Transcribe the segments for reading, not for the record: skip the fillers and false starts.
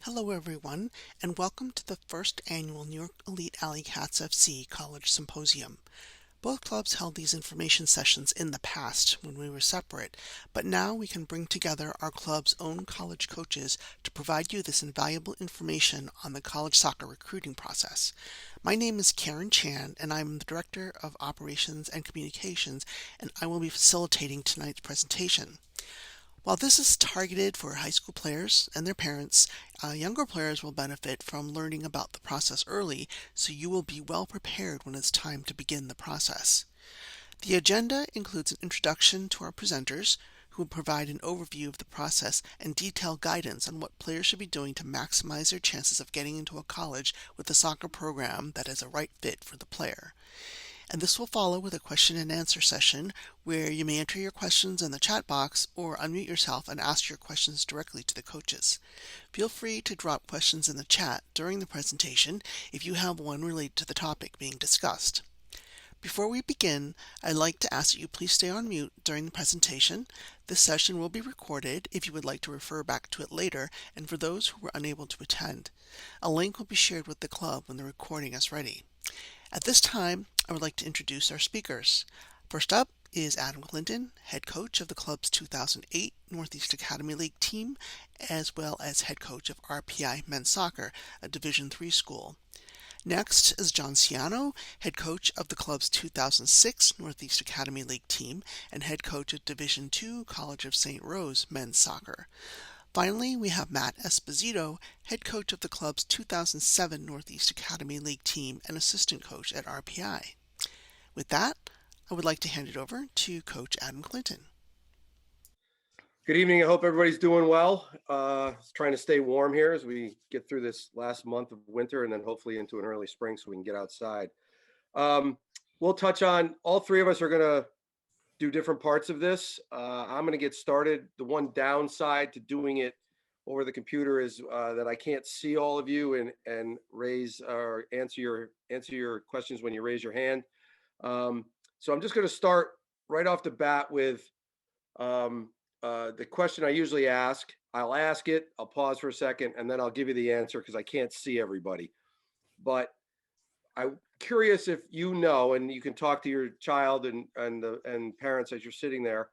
Hello, everyone, and welcome to the first annual New York Elite Alley Cats FC College Symposium. Both clubs held these information sessions in the past when we were separate, but now we can bring together our club's own college coaches to provide you this invaluable information on the college soccer recruiting process. My name is Karen Chan, and I'm the Director of Operations and Communications, and I will be facilitating tonight's presentation. While this is targeted for high school players and their parents, younger players will benefit from learning about the process early, so you will be well prepared when it's time to begin the process. The agenda includes an introduction to our presenters, who will provide an overview of the process and detailed guidance on what players should be doing to maximize their chances of getting into a college with a soccer program that is a right fit for the player. And this will follow with a question and answer session where you may enter your questions in the chat box or unmute yourself and ask your questions directly to the coaches. Feel free to drop questions in the chat during the presentation if you have one related to the topic being discussed. Before we begin, I'd like to ask that you please stay on mute during the presentation. This session will be recorded if you would like to refer back to it later, and for those who were unable to attend. A link will be shared with the club when the recording is ready. At this time, I would like to introduce our speakers. First up is Adam Clinton, head coach of the club's 2008 Northeast Academy League team, as well as head coach of RPI Men's Soccer, a Division III school. Next is John Ciano, head coach of the club's 2006 Northeast Academy League team and head coach of Division II College of St. Rose Men's Soccer. Finally, we have Matt Esposito, head coach of the club's 2007 Northeast Academy League team and assistant coach at RPI. With that, I would like to hand it over to Coach Adam Clinton. Good evening. I hope everybody's doing well. Trying to stay warm here as we get through this last month of winter and then hopefully into an early spring so we can get outside. We'll touch on, all three of us are going to do different parts of this. I'm going to get started. The one downside to doing it over the computer is that I can't see all of you and raise or answer your questions when you raise your hand. So I'm just going to start right off the bat with the question I usually ask. I'll ask it, I'll pause for a second, and then I'll give you the answer because I can't see everybody. But I'm curious if you know, and you can talk to your child and parents as you're sitting there,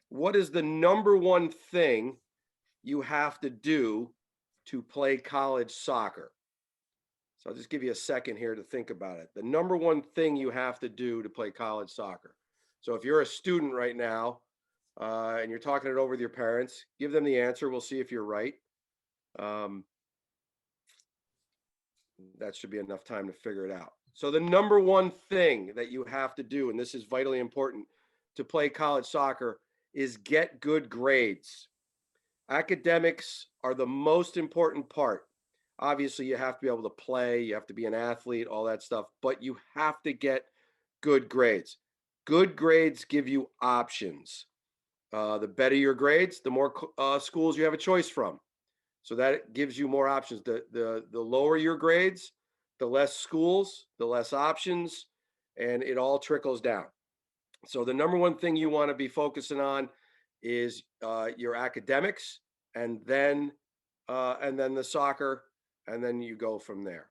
what is the number one thing you have to do to play college soccer? So I'll just give you a second here to think about it. The number one thing you have to do to play college soccer. So if you're a student right now and you're talking it over with your parents, give them the answer. We'll see if you're right. That should be enough time to figure it out. So the number one thing that you have to do, and this is vitally important to play college soccer, is get good grades. Academics are the most important part. Obviously, you have to be able to play, you have to be an athlete, all that stuff, but you have to get good grades. Good grades give you options. The better your grades, the more schools you have a choice from. So that gives you more options. The lower your grades, the less schools, the less options, and it all trickles down. So the number one thing you want to be focusing on is your academics, and then the soccer, and then you go from there.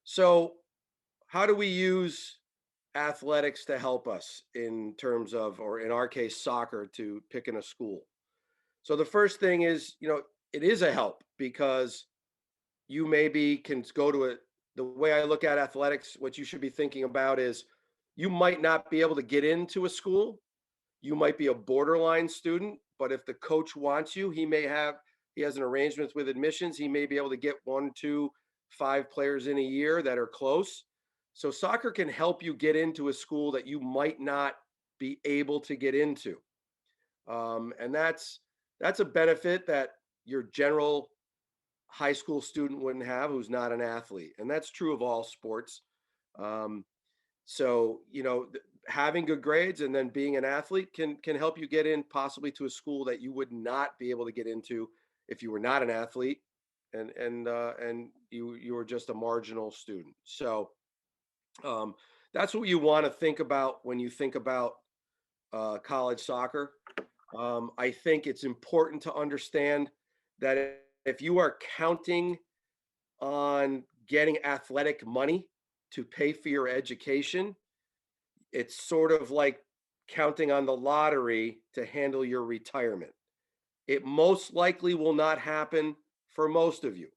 So how do we use athletics to help us in terms of, or in our case, soccer, to picking a school? So the first thing is, it is a help because you maybe can go to it. The way I look at athletics, what you should be thinking about is you might not be able to get into a school. You might be a borderline student, but if the coach wants you, he has an arrangement with admissions. He may be able to get 1, 2, 5 players in a year that are close. So soccer can help you get into a school that you might not be able to get into. And that's a benefit that your general high school student wouldn't have who's not an athlete. And that's true of all sports. So, having good grades and then being an athlete can help you get in possibly to a school that you would not be able to get into if you were not an athlete and you were just a marginal student. So that's what you want to think about when you think about college soccer. I think it's important to understand that if you are counting on getting athletic money to pay for your education, it's sort of like counting on the lottery to handle your retirement. It most likely will not happen for most of you.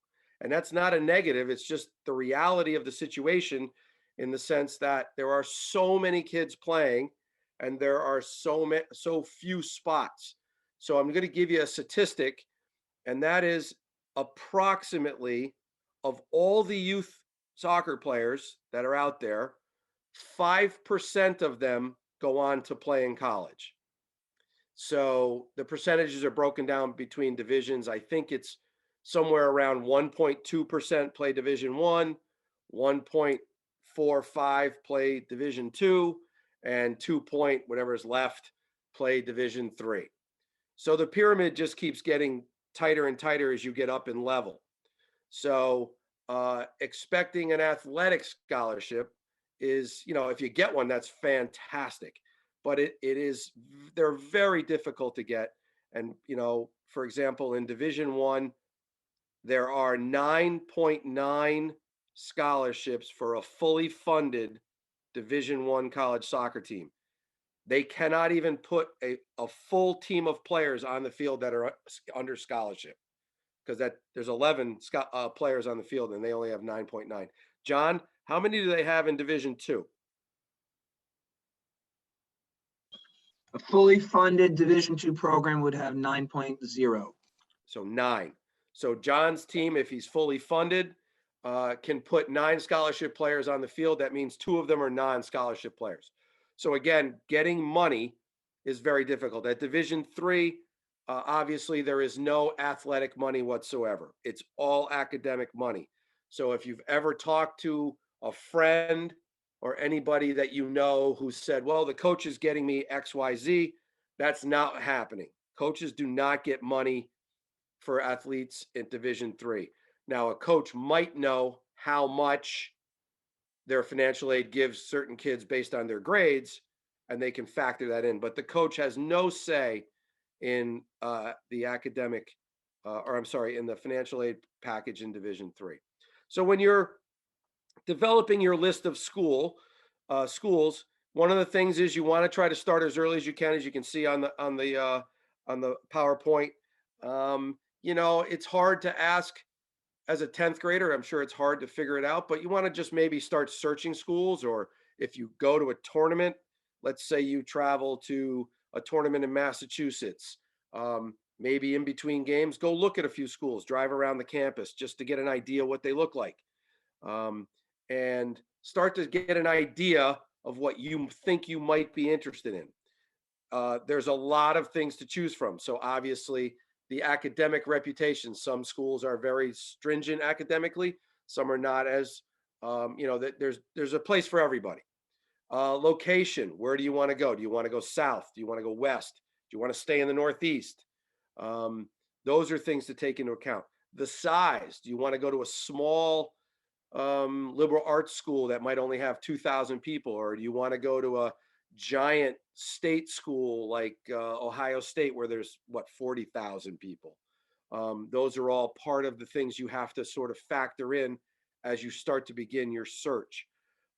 And that's not a negative, it's just the reality of the situation in the sense that there are so many kids playing and there are so few spots. So I'm going to give you a statistic, and that is approximately, of all the youth soccer players that are out there, 5% of them go on to play in college. So the percentages are broken down between divisions. I think it's somewhere around 1.2% play Division 1, 1.45 play Division 2, and 2 point whatever is left play Division 3. So the pyramid just keeps getting tighter and tighter as you get up in level. So expecting an athletic scholarship is, if you get one, that's fantastic. But they're very difficult to get. And, for example, in Division 1, there are 9.9 scholarships for a fully funded Division 1 college soccer team. They cannot even put a full team of players on the field that are under scholarship, because there's 11 players on the field and they only have 9.9. John, how many do they have in Division 2? A fully funded Division II program would have 9.0. So 9. So John's team, if he's fully funded, can put 9 scholarship players on the field. That means 2 of them are non-scholarship players. So again, getting money is very difficult. At Division 3, obviously there is no athletic money whatsoever. It's all academic money. So if you've ever talked to a friend or anybody that you know who said, well, the coach is getting me XYZ, that's not happening. Coaches do not get money for athletes in Division 3. Now, a coach might know how much their financial aid gives certain kids based on their grades, and they can factor that in. But the coach has no say in the academic, in the financial aid package in Division 3. So when you're developing your list of schools, one of the things is you want to try to start as early as you can. As you can see on the PowerPoint. It's hard to ask as a 10th grader. I'm sure it's hard to figure it out, but you want to just maybe start searching schools. Or if you go to a tournament, let's say you travel to a tournament in Massachusetts, maybe in between games, go look at a few schools, drive around the campus just to get an idea what they look like, and start to get an idea of what you think you might be interested in. There's a lot of things to choose from. So obviously the academic reputation, some schools are very stringent academically, some are not as, there's a place for everybody. Location, where do you want to go? Do you want to go south? Do you want to go west? Do you want to stay in the Northeast? Those are things to take into account. The size, do you want to go to a small liberal arts school that might only have 2,000 people, or do you want to go to a giant state school like Ohio State where there's 40,000 people? Those are all part of the things you have to sort of factor in as you start to begin your search.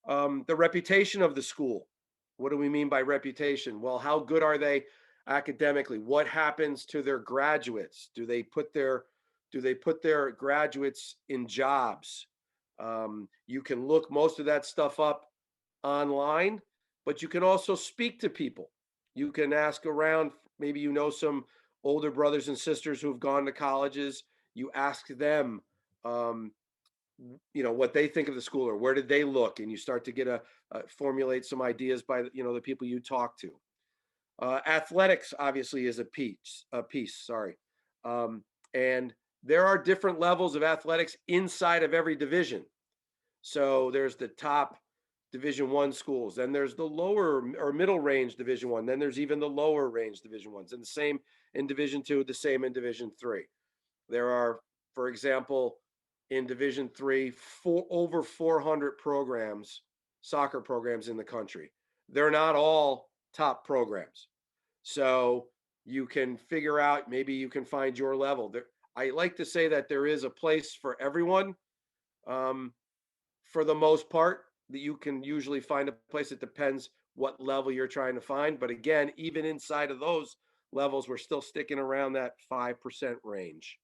The reputation of the school. What do we mean by reputation? Well, how good are they academically? What happens to their graduates? Do they put their graduates in jobs? You can look most of that stuff up online, but you can also speak to people. You can ask around. Maybe some older brothers and sisters who've gone to colleges. You ask them, what they think of the school, or where did they look, and you start to get formulate some ideas by the people you talk to. Athletics obviously is a piece. Sorry, and there are different levels of athletics inside of every division. So there's the top Division 1 schools, then there's the lower or middle range Division 1, then there's even the lower range Division 1s, and the same in Division 2, the same in Division 3. There are, for example, in Division 3, over 400 programs, soccer programs in the country. They're not all top programs. So you can figure out, maybe you can find your level. I like to say that there is a place for everyone. For the most part, that you can usually find a place. It depends what level you're trying to find. But again, even inside of those levels, we're still sticking around that 5% range.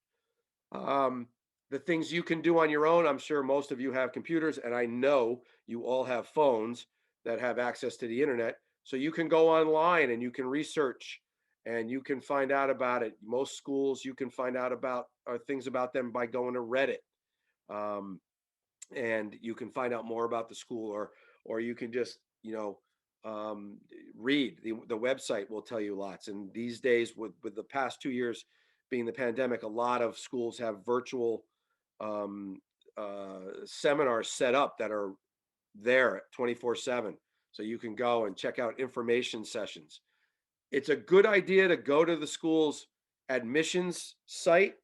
Um, the things you can do on your own, I'm sure most of you have computers, and I know you all have phones that have access to the internet. So you can go online and you can research and you can find out about it. Most schools, you can find out about things about them by going to Reddit. Um, and you can find out more about the school, or you can just um, read the website will tell you lots. And these days, with the past 2 years being the pandemic, a lot of schools have virtual um, seminars set up that are there 24/7, so you can go and check out information sessions. It's a good idea to go to the school's admissions site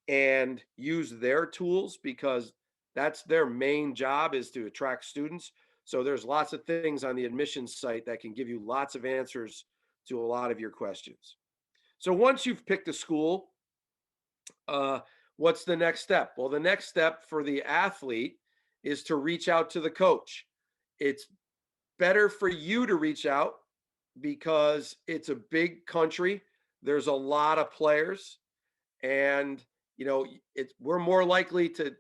and use their tools, because that's their main job, is to attract students. So there's lots of things on the admissions site that can give you lots of answers to a lot of your questions. So once you've picked a school, uh, what's the next step? Well, the next step for the athlete is to reach out to the coach. It's better for you to reach out because it's a big country. There's a lot of players, and we're more likely to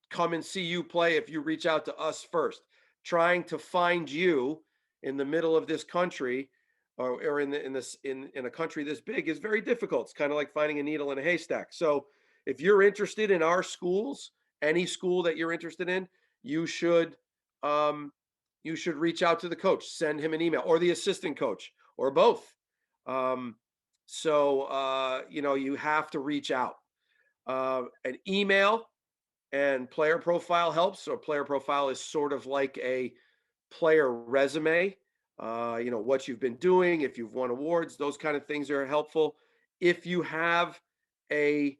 come and see you play if you reach out to us first. Trying to find you in the middle of this country, or in a country this big, is very difficult. It's kind of like finding a needle in a haystack. So if you're interested in our schools, any school that you're interested in, you should um, reach out to the coach, send him an email, or the assistant coach, or both. Um, you have to reach out. An email and player profile helps. So player profile is sort of like a player resume. What you've been doing, if you've won awards, those kind of things are helpful. If you have a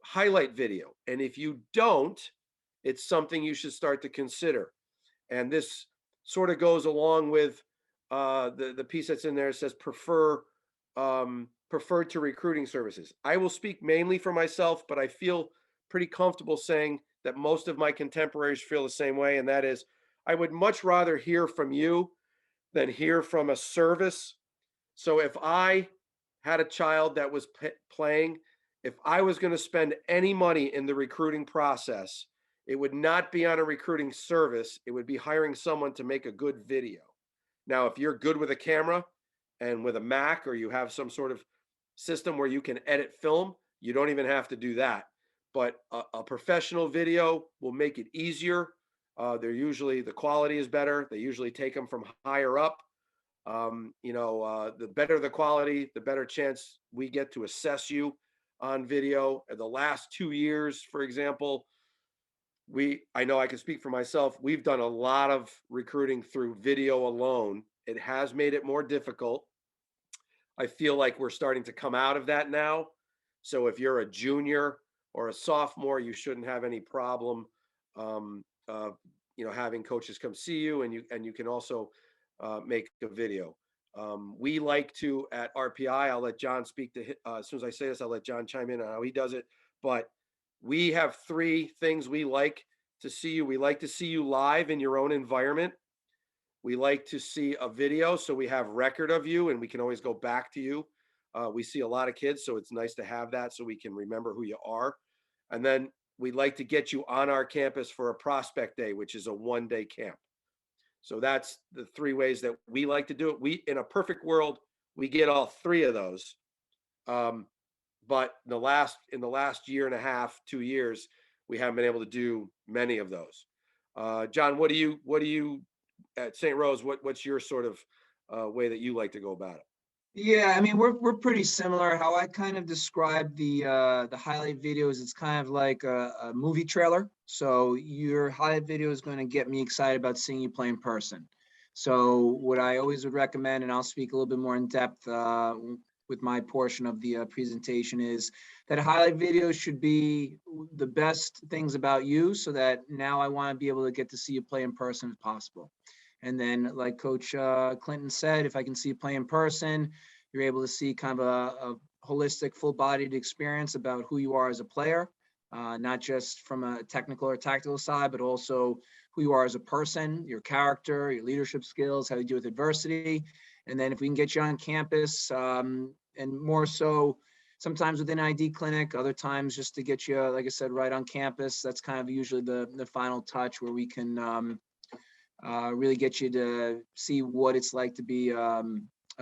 highlight video, and if you don't, it's something you should start to consider. And this sort of goes along with the piece that's in there. It says preferred to recruiting services. I will speak mainly for myself, but I feel pretty comfortable saying that most of my contemporaries feel the same way, and that is, I would much rather hear from you than hear from a service. So if I had a child that was playing, if I was going to spend any money in the recruiting process, it would not be on a recruiting service. It would be hiring someone to make a good video. Now, if you're good with a camera and with a Mac, or you have some sort of system where you can edit film, you don't even have to do that. But a professional video will make it easier. The quality is better. They usually take them from higher up. The better the quality, the better chance we get to assess you on video. The last 2 years, for example, I know I can speak for myself. We've done a lot of recruiting through video alone. It has made it more difficult. I feel like we're starting to come out of that now. So if you're a junior or a sophomore, you shouldn't have any problem, um, having coaches come see you, and you can also make a video. We like to, at RPI, I'll let John speak to, as soon as I say this, I'll let John chime in on how he does it. But we have 3 things we like to see you. We like to see you live in your own environment. We like to see a video, so we have record of you and we can always go back to you. We see a lot of kids, so it's nice to have that so we can remember who you are. And then we'd like to get you on our campus for a prospect day, which is a 1-day camp. So that's the 3 ways that we like to do it. In a perfect world, we get all 3 of those. But in the last year and a half, 2 years, we haven't been able to do many of those. John, what do you at St. Rose? What's your sort of way that you like to go about it? Yeah, I mean, we're pretty similar. How I kind of describe the highlight videos, it's kind of like a movie trailer. So your highlight video is going to get me excited about seeing you play in person. So what I always would recommend, and I'll speak a little bit more in depth with my portion of the presentation, is that highlight videos should be the best things about you, so that now I want to be able to get to see you play in person if possible. And then, like Coach Clinton said, if I can see you play in person, you're able to see kind of holistic, full-bodied experience about who you are as a player, not just from a technical or tactical side, but also who you are as a person, your character, your leadership skills, how you deal with adversity. And then if we can get you on campus, and more so sometimes with an ID clinic, other times just to get you, like I said, right on campus, that's kind of usually the final touch where we can really get you to see what it's like to be a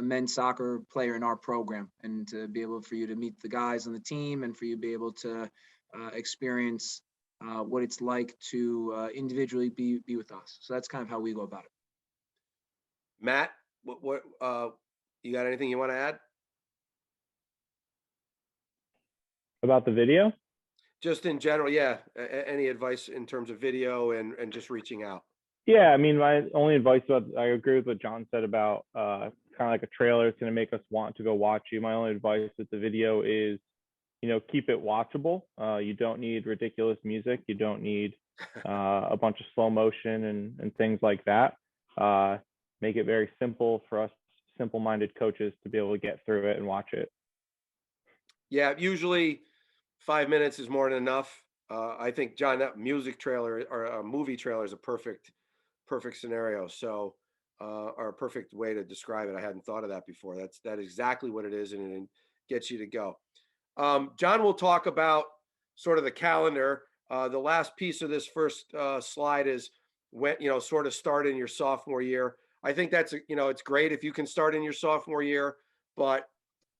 men's soccer player in our program, and to be able for you to meet the guys on the team, and for you to be able to experience what it's like to individually be with us. So that's kind of how we go about it. Matt, what you got anything you want to add about the video? Just in general, yeah. Any advice in terms of video and just reaching out? Yeah, I mean, my only advice I agree with what John said about kind of like a trailer. It's going to make us want to go watch you. My only advice with the video is, keep it watchable. You don't need ridiculous music. You don't need a bunch of slow motion and things like that. Make it very simple for us simple-minded coaches to be able to get through it and watch it. Yeah, usually 5 minutes is more than enough. I think, John, that music trailer or a movie trailer is a perfect scenario. So, or a perfect way to describe it. I hadn't thought of that before. That is exactly what it is, and it gets you to go. John will talk about sort of the calendar. The last piece of this first slide is when, sort of start in your sophomore year. I think that's, it's great if you can start in your sophomore year, but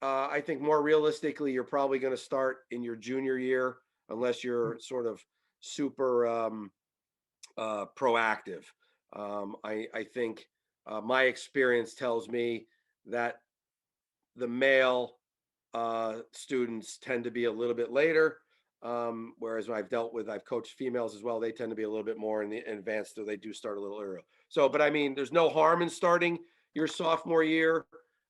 I think more realistically, you're probably going to start in your junior year, unless you're sort of super proactive. I think my experience tells me that the male students tend to be a little bit later, whereas when I've coached females as well, they tend to be a little bit more in the advanced, so they do start a little earlier. So, but I mean, there's no harm in starting your sophomore year.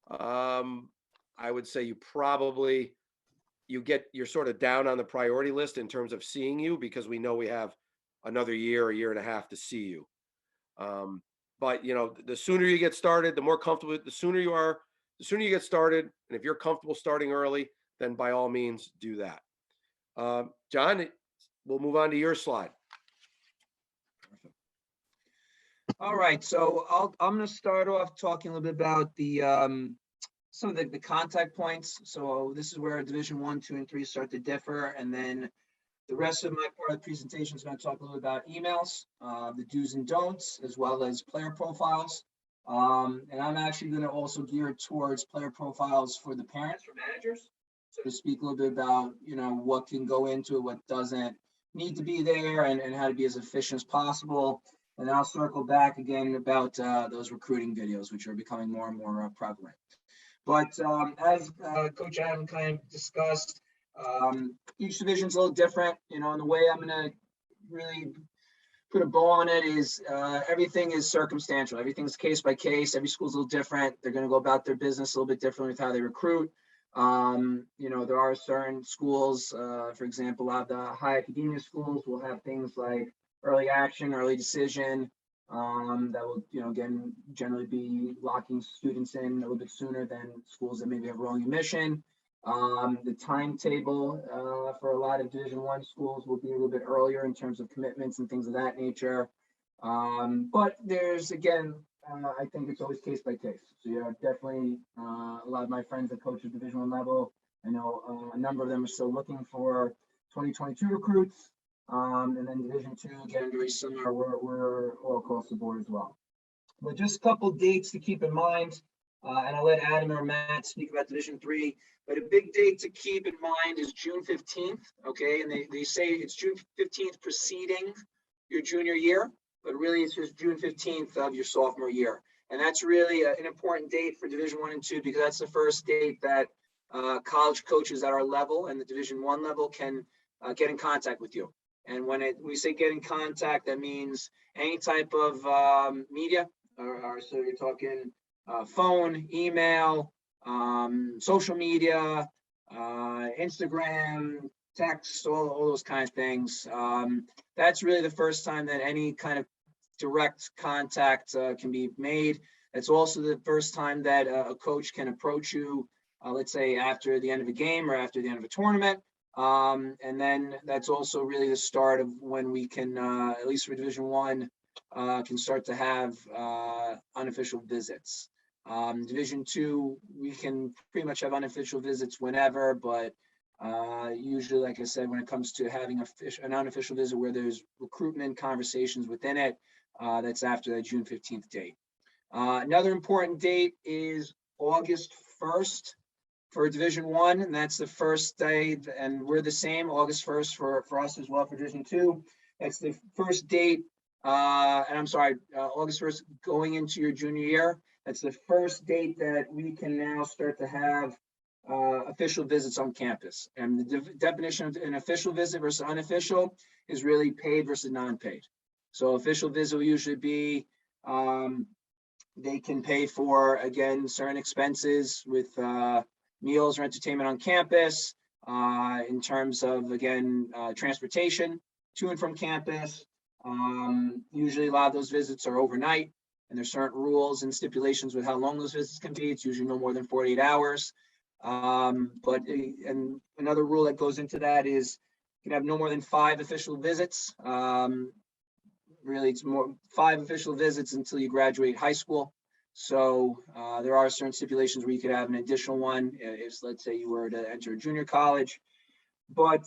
I would say you're sort of down on the priority list in terms of seeing you, because we know we have another year, a year and a half to see you. But the sooner you get started, the more comfortable, the sooner you get started. And if you're comfortable starting early, then by all means do that. John, we'll move on to your slide. All right, so I'm going to start off talking a little bit about the some of the contact points. So this is where Division 1, 2, and 3 start to differ, and then the rest of my part of the presentation is going to talk a little about emails, the do's and don'ts, as well as player profiles. And I'm actually going to also gear it towards player profiles for the parents, for managers. So to speak a little bit about, what can go into it, what doesn't need to be there, and how to be as efficient as possible. And I'll circle back again about those recruiting videos, which are becoming more and more prevalent. But as Coach Adam kind of discussed, each division is a little different, and the way I'm going to really put a bow on it is everything is circumstantial. Everything's case by case. Every school's a little different. They're going to go about their business a little bit differently with how they recruit. There are certain schools, for example, a lot of the high academia schools will have things like early action, early decision, that will, again, generally be locking students in a little bit sooner than schools that maybe have rolling admission. The timetable for a lot of Division 1 schools will be a little bit earlier in terms of commitments and things of that nature. But there's, again, I think it's always case by case. So definitely a lot of my friends that coach at Division 1 level, I know a number of them are still looking for 2022 recruits. And then Division 2, again, very similar. We're all across the board as well. But just a couple dates to keep in mind, and I'll let Adam or Matt speak about Division 3. But a big date to keep in mind is June 15th, okay? And they say it's June 15th preceding your junior year, but really it's just June 15th of your sophomore year. And that's really an important date for Division 1 and 2, because that's the first date that college coaches at our level and the Division 1 level can get in contact with you. And when we say get in contact, that means any type of media, or so you're talking phone, email, social media, Instagram, text, all those kinds of things. That's really the first time that any kind of direct contact can be made. It's also the first time that a coach can approach you let's say after the end of a game or after the end of a tournament. And then that's also really the start of when we can, at least for Division I, can start to have unofficial visits. Division II, we can pretty much have unofficial visits whenever, but usually, like I said, when it comes to having an unofficial visit where there's recruitment conversations within it, that's after that June 15th date. Another important date is August 1st for Division I, and that's the first day, and we're the same, August 1st for us as well for Division II. That's the first date, and I'm sorry, August 1st going into your junior year. That's the first date that we can now start to have official visits on campus. And the definition of an official visit versus unofficial is really paid versus non-paid. So official visit will usually be, they can pay for, again, certain expenses with meals or entertainment on campus, in terms of, again, transportation to and from campus. Usually a lot of those visits are overnight, and there's certain rules and stipulations with how long those visits can be. It's usually no more than 48 hours. And another rule that goes into that is you can have no more than 5 official visits. Really, it's more 5 official visits until you graduate high school. So there are certain stipulations where you could have an additional one if, let's say, you were to enter a junior college. But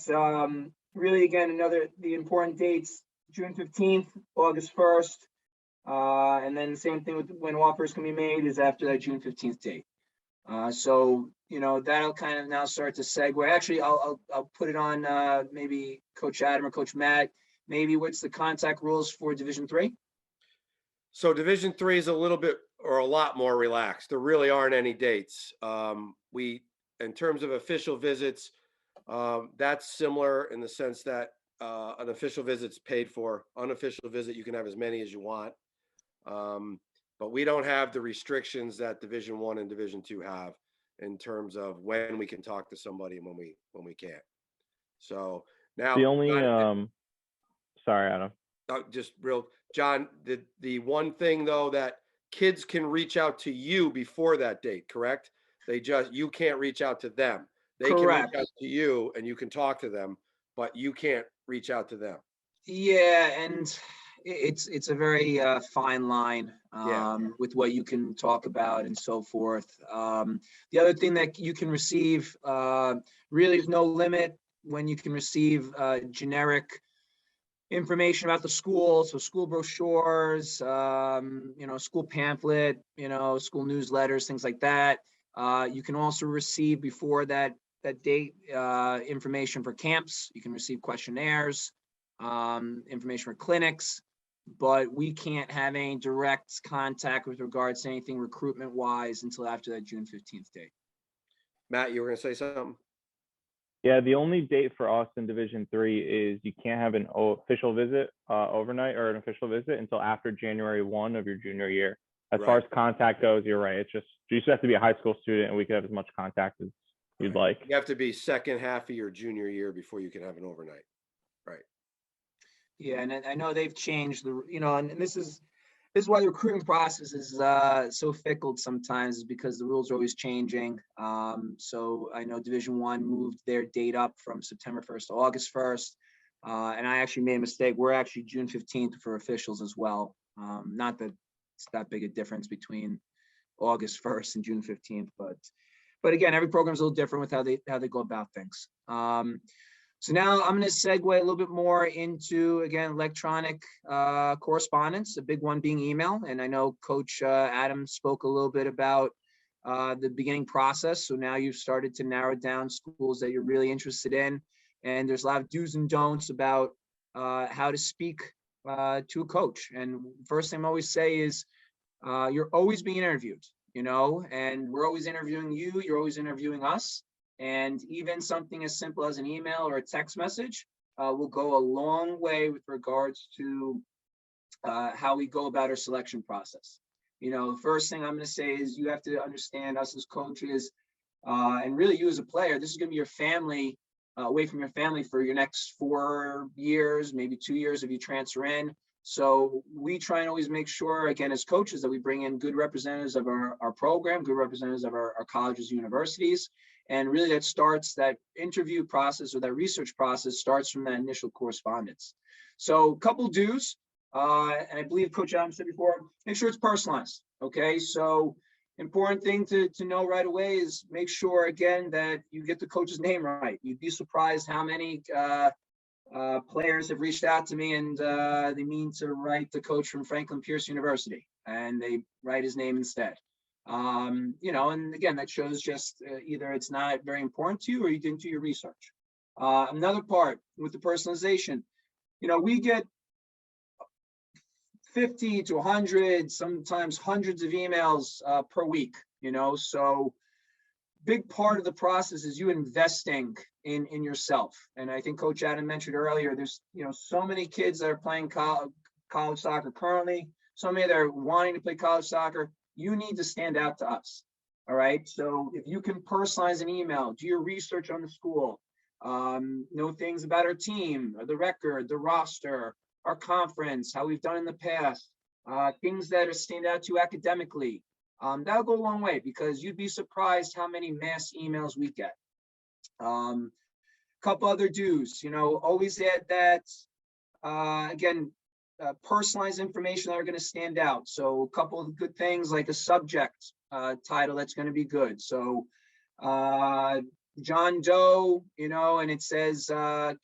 really, again, the important dates, June 15th, August 1st, and then the same thing with when offers can be made is after that June 15th date. So, that'll kind of now start to segue. Actually, I'll put it on maybe Coach Adam or Coach Matt. Maybe what's the contact rules for Division III? So Division III is a little bit or a lot more relaxed. There really aren't any dates. In terms of official visits, that's similar in the sense that an official visit's paid for. Unofficial visit, you can have as many as you want. But we don't have the restrictions that Division I and Division II have in terms of when we can talk to somebody and when we can't. So now the only sorry, Adam. Just real, John, the one thing though that kids can reach out to you before that date, correct? You can't reach out to them. They Correct. can reach out to you and you can talk to them, but you can't reach out to them. Yeah, and it's a very fine line with what you can talk about and so forth. The other thing that you can receive, really is no limit when you can receive generic information about the school. So school brochures, school pamphlet, school newsletters, things like that. You can also receive before that date information for camps. You can receive questionnaires, information for clinics, but we can't have any direct contact with regards to anything recruitment wise until after that June 15th date. Matt, you were going to say something? Yeah, the only date for us in Division III is you can't have an official visit overnight or an official visit until after January 1 of your junior year. As far as contact goes, you're right. You just have to be a high school student and we could have as much contact as you'd like. You have to be second half of your junior year before you can have an overnight. Right. Yeah, and I know they've changed and this is why the recruiting process is so fickle sometimes, is because the rules are always changing. So I know Division I moved their date up from September 1st to August 1st. And I actually made a mistake. We're actually June 15th for officials as well. Not that it's that big a difference between August 1st and June 15th, but again, every program is a little different with how they go about things. So now I'm going to segue a little bit more into, again, electronic correspondence, a big one being email. And I know Coach Adam spoke a little bit about the beginning process. So now you've started to narrow down schools that you're really interested in. And there's a lot of do's and don'ts about how to speak to a coach. And first thing I always say is you're always being interviewed, and we're always interviewing you. You're always interviewing us. And even something as simple as an email or a text message will go a long way with regards to how we go about our selection process. The first thing I'm going to say is you have to understand us as coaches and really you as a player. This is going to be your family, away from your family for your next 4 years, maybe 2 years if you transfer in. So we try and always make sure, again, as coaches, that we bring in good representatives of our program, good representatives of our colleges, universities. And really that starts, that interview process or that research process starts from that initial correspondence. So a couple do's, and I believe Coach Adams said before, make sure it's personalized, okay? So important thing to know right away is make sure, again, that you get the coach's name right. You'd be surprised how many players have reached out to me and they mean to write the coach from Franklin Pierce University and they write his name instead. You know, and again, that shows just either it's not very important to you or you didn't do your research. Another part with the personalization, you know, we get 50 to 100, sometimes hundreds of emails per week, you know, so big part of the process is you investing in yourself. And I think Coach Adam mentioned earlier, there's, you know, so many kids that are playing college soccer currently, so many that are wanting to play college soccer. You need to stand out to us. All right. So if you can personalize an email, do your research on the school, know things about our team, the record, the roster, our conference, how we've done in the past, things that are stand out to you academically, that'll go a long way because you'd be surprised how many mass emails we get. Couple other do's, you know, always add that, again, personalized information that are going to stand out. So a couple of good things like a subject title that's going to be good. So John Doe, you know, and it says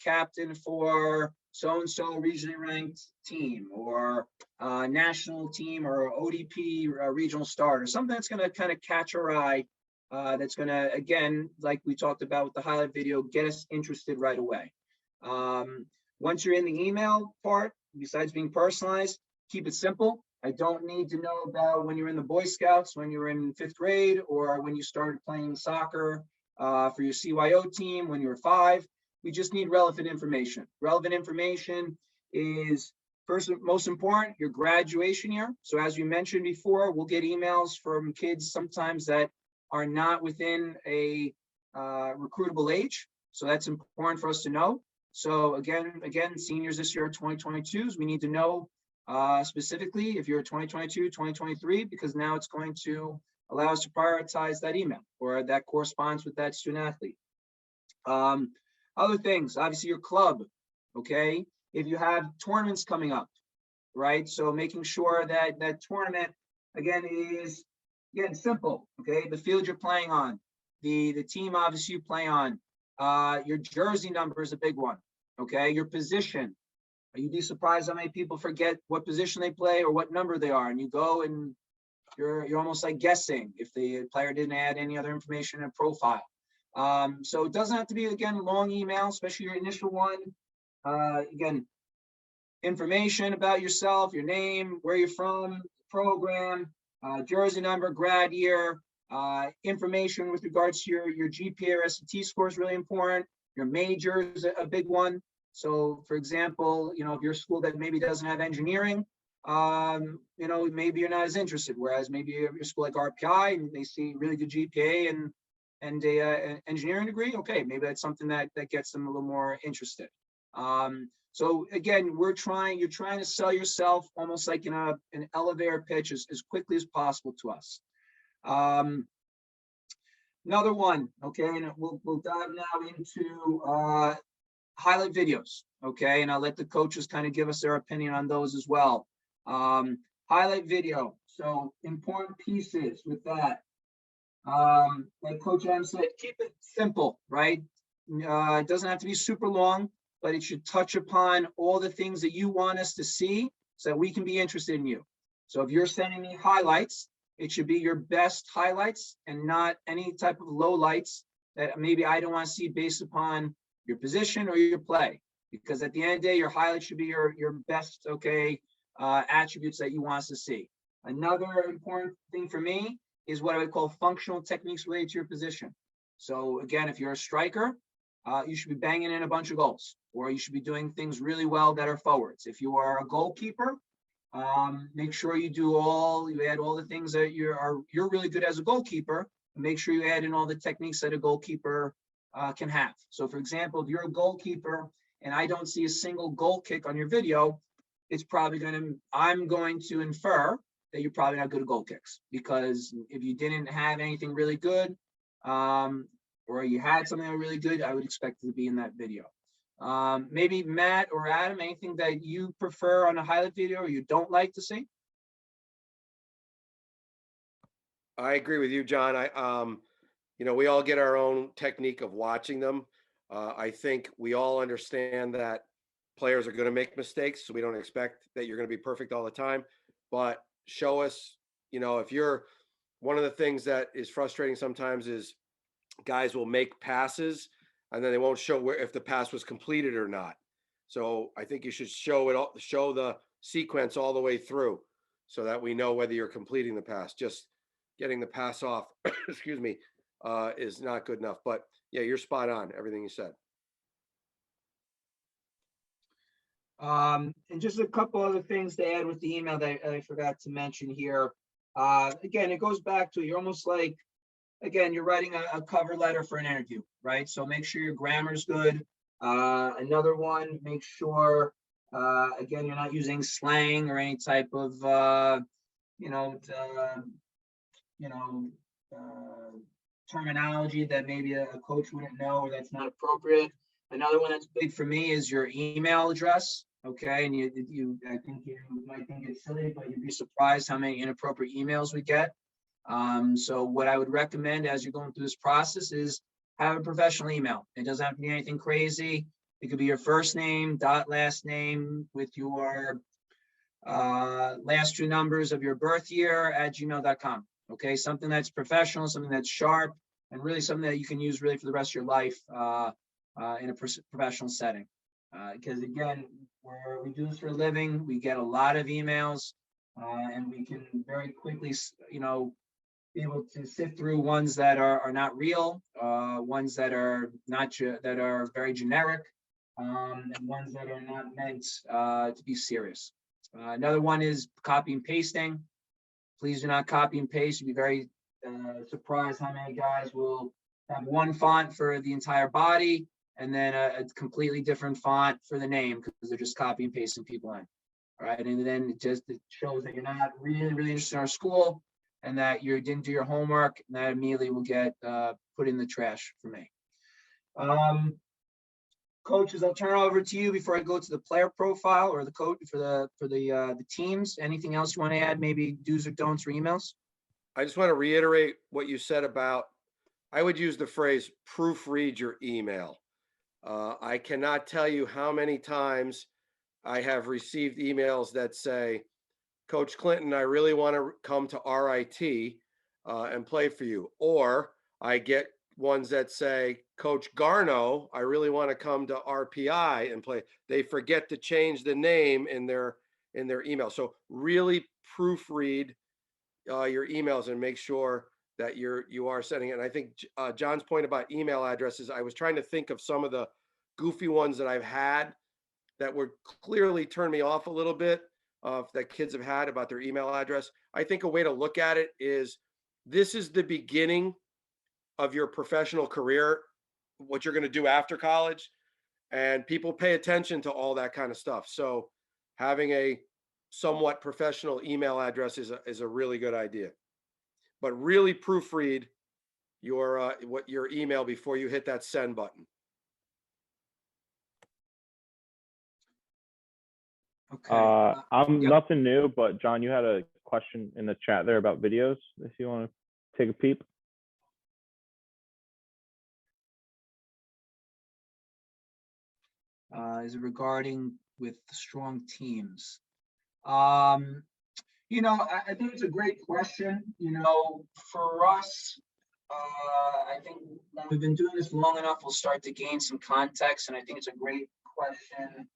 captain for so-and-so regionally ranked team or national team or ODP regional starter, something that's going to kind of catch our eye. That's going to, again, like we talked about with the highlight video, get us interested right away. Once you're in the email part, besides being personalized, keep it simple. I don't need to know about when you're in the Boy Scouts, when you were in 5th grade, or when you started playing soccer for your CYO team when you were 5. We just need relevant information. Relevant information is first, most important, your graduation year. So as we mentioned before, we'll get emails from kids sometimes that are not within a recruitable age. So that's important for us to know. So again, seniors this year are 2022s. We need to know specifically if you're 2022, 2023, because now it's going to allow us to prioritize that email or that corresponds with that student athlete. Other things, obviously your club, okay? If you have tournaments coming up, right? So making sure that that tournament, again, is, again, simple, okay? The field you're playing on, the team obviously you play on, your jersey number is a big one, okay? Your position. You'd be surprised how many people forget what position they play or what number they are, and you go and you're almost like guessing if the player didn't add any other information in a profile. So it doesn't have to be, again, long email, especially your initial one. Again, information about yourself, your name, where you're from, program, jersey number, grad year, information with regards to your GPA or SAT score is really important. Your major is a big one. So for example, you know, if you're a school that maybe doesn't have engineering, you know, maybe you're not as interested, whereas maybe your school like RPI and they see really good GPA and an engineering degree, okay, maybe that's something that gets them a little more interested. So again, you're trying to sell yourself almost like in an elevator pitch as quickly as possible to us. Another one, okay, and we'll dive now into highlight videos, okay, and I'll let the coaches kind of give us their opinion on those as well. Highlight video, so important pieces with that. Like Coach M said, keep it simple, right? It doesn't have to be super long, but it should touch upon all the things that you want us to see so that we can be interested in you. So if you're sending me highlights, it should be your best highlights and not any type of lowlights that maybe I don't want to see based upon your position or your play. Because at the end of the day, your highlights should be your best, okay, attributes that you want us to see. Another important thing for me is what I would call functional techniques related to your position. So again, if you're a striker, you should be banging in a bunch of goals, or you should be doing things really well that are forwards. If you are a goalkeeper, make sure you add all the things that you're really good as a goalkeeper, and make sure you add in all the techniques that a goalkeeper can have. So for example, if you're a goalkeeper and I don't see a single goal kick on your video, it's probably I'm going to infer that you're probably not good at goal kicks, because if you didn't have anything really good, or you had something really good, I would expect it to be in that video. Maybe Matt or Adam, anything that you prefer on a highlight video or you don't like to see? I agree with you, John. We all get our own technique of watching them. I think we all understand that players are going to make mistakes, so we don't expect that you're going to be perfect all the time. But show us, if you're one of the things that is frustrating sometimes is guys will make passes and then they won't show if the pass was completed or not. So I think you should show the sequence all the way through so that we know whether you're completing the pass. Just getting the pass off, excuse me, is not good enough. But yeah, you're spot on, everything you said. And just a couple other things to add with the email that I forgot to mention here. Again, it goes back to, you're almost like, again, you're writing a cover letter for an interview, right? So make sure your grammar's good. Another one, make sure, again, you're not using slang or any type of, terminology that maybe a coach wouldn't know or that's not appropriate. Another one that's big for me is your email address. Okay, and I think you might think it's silly, but you'd be surprised how many inappropriate emails we get. So what I would recommend as you're going through this process is have a professional email. It doesn't have to be anything crazy. It could be your first name, last name with your last two numbers of your birth year at gmail.com. Okay, something that's professional, something that's sharp, and really something that you can use really for the rest of your life in a professional setting. Because again, we do this for a living, we get a lot of emails, and we can very quickly, be able to sift through ones that are not real, ones that are not that are very generic, and ones that are not meant to be serious. Another one is copy and pasting. Please do not copy and paste. You'll be very surprised how many guys will have one font for the entire body and then a completely different font for the name because they're just copy and pasting people in. All right, and then it shows that you're not really, really interested in our school and that you didn't do your homework, and that immediately will get put in the trash for me. Coaches, I'll turn it over to you before I go to the player profile or the coach for the teams. Anything else you want to add? Maybe do's or don'ts for emails? I just want to reiterate what you said about, I would use the phrase proofread your email. I cannot tell you how many times I have received emails that say, Coach Clinton, I really want to come to RIT and play for you. Or I get ones that say, Coach Garno, I really want to come to RPI and play. They forget to change the name in their email. So really proofread your emails and make sure that you are sending it. And I think John's point about email addresses, I was trying to think of some of the goofy ones that I've had that would clearly turn me off a little bit that kids have had about their email address. I think a way to look at it is this is the beginning of your professional career, what you're going to do after college, and people pay attention to all that kind of stuff. So having a somewhat professional email address is a really good idea. But really proofread your email before you hit that send button. Okay. I'm Yep. nothing new, but John, you had a question in the chat there about videos. If you want to take a peep. Is it regarding with strong teams? I think it's a great question. For us, I think when we've been doing this long enough, we'll start to gain some context, and I think it's a great question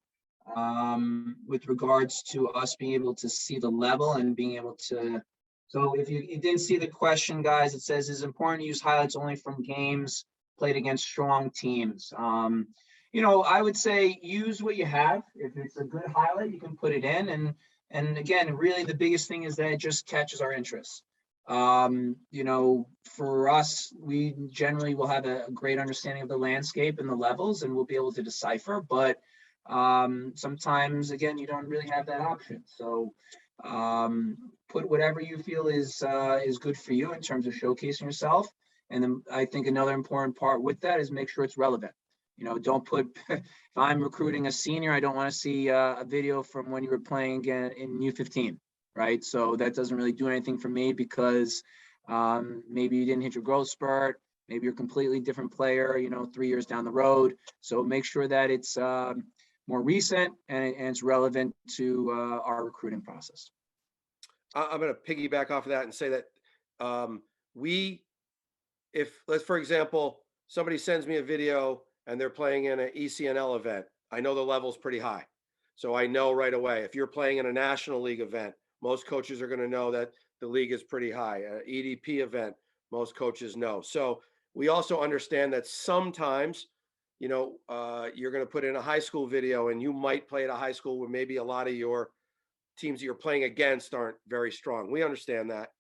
with regards to us being able to see the level and being able to. So if you didn't see the question, guys, it says, is it important to use highlights only from games played against strong teams? I would say use what you have. If it's a good highlight, you can put it in. And again, really the biggest thing is that it just catches our interest. For us, we generally will have a great understanding of the landscape and the levels, and we'll be able to decipher. But Sometimes, again, you don't really have that option. So put whatever you feel is good for you in terms of showcasing yourself. And then I think another important part with that is make sure it's relevant. Don't put, if I'm recruiting a senior, I don't want to see a video from when you were playing again in U15, right? So that doesn't really do anything for me because maybe you didn't hit your growth spurt. Maybe you're a completely different player, 3 years down the road. So make sure that it's more recent and it's relevant to our recruiting process. I'm going to piggyback off of that and say that for example, somebody sends me a video and they're playing in an ECNL event, I know the level's pretty high. So I know right away, if you're playing in a National League event, most coaches are going to know that the league is pretty high. An EDP event, most coaches know. So we also understand that sometimes, you're going to put in a high school video and you might play at a high school where maybe a lot of your teams that you're playing against aren't very strong. We understand that.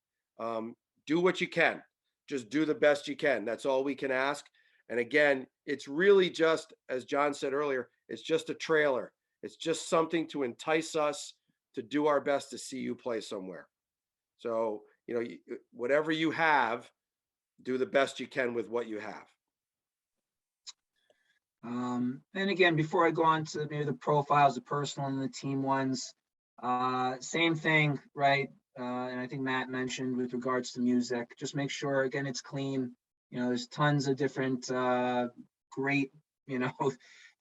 Do what you can. Just do the best you can. That's all we can ask. And again, it's really just, as John said earlier, it's just a trailer. It's just something to entice us to do our best to see you play somewhere. So, whatever you have, do the best you can with what you have. And again, before I go on to maybe the profiles, the personal and the team ones, same thing, right? And I think Matt mentioned with regards to music, just make sure, again, it's clean. There's tons of different great,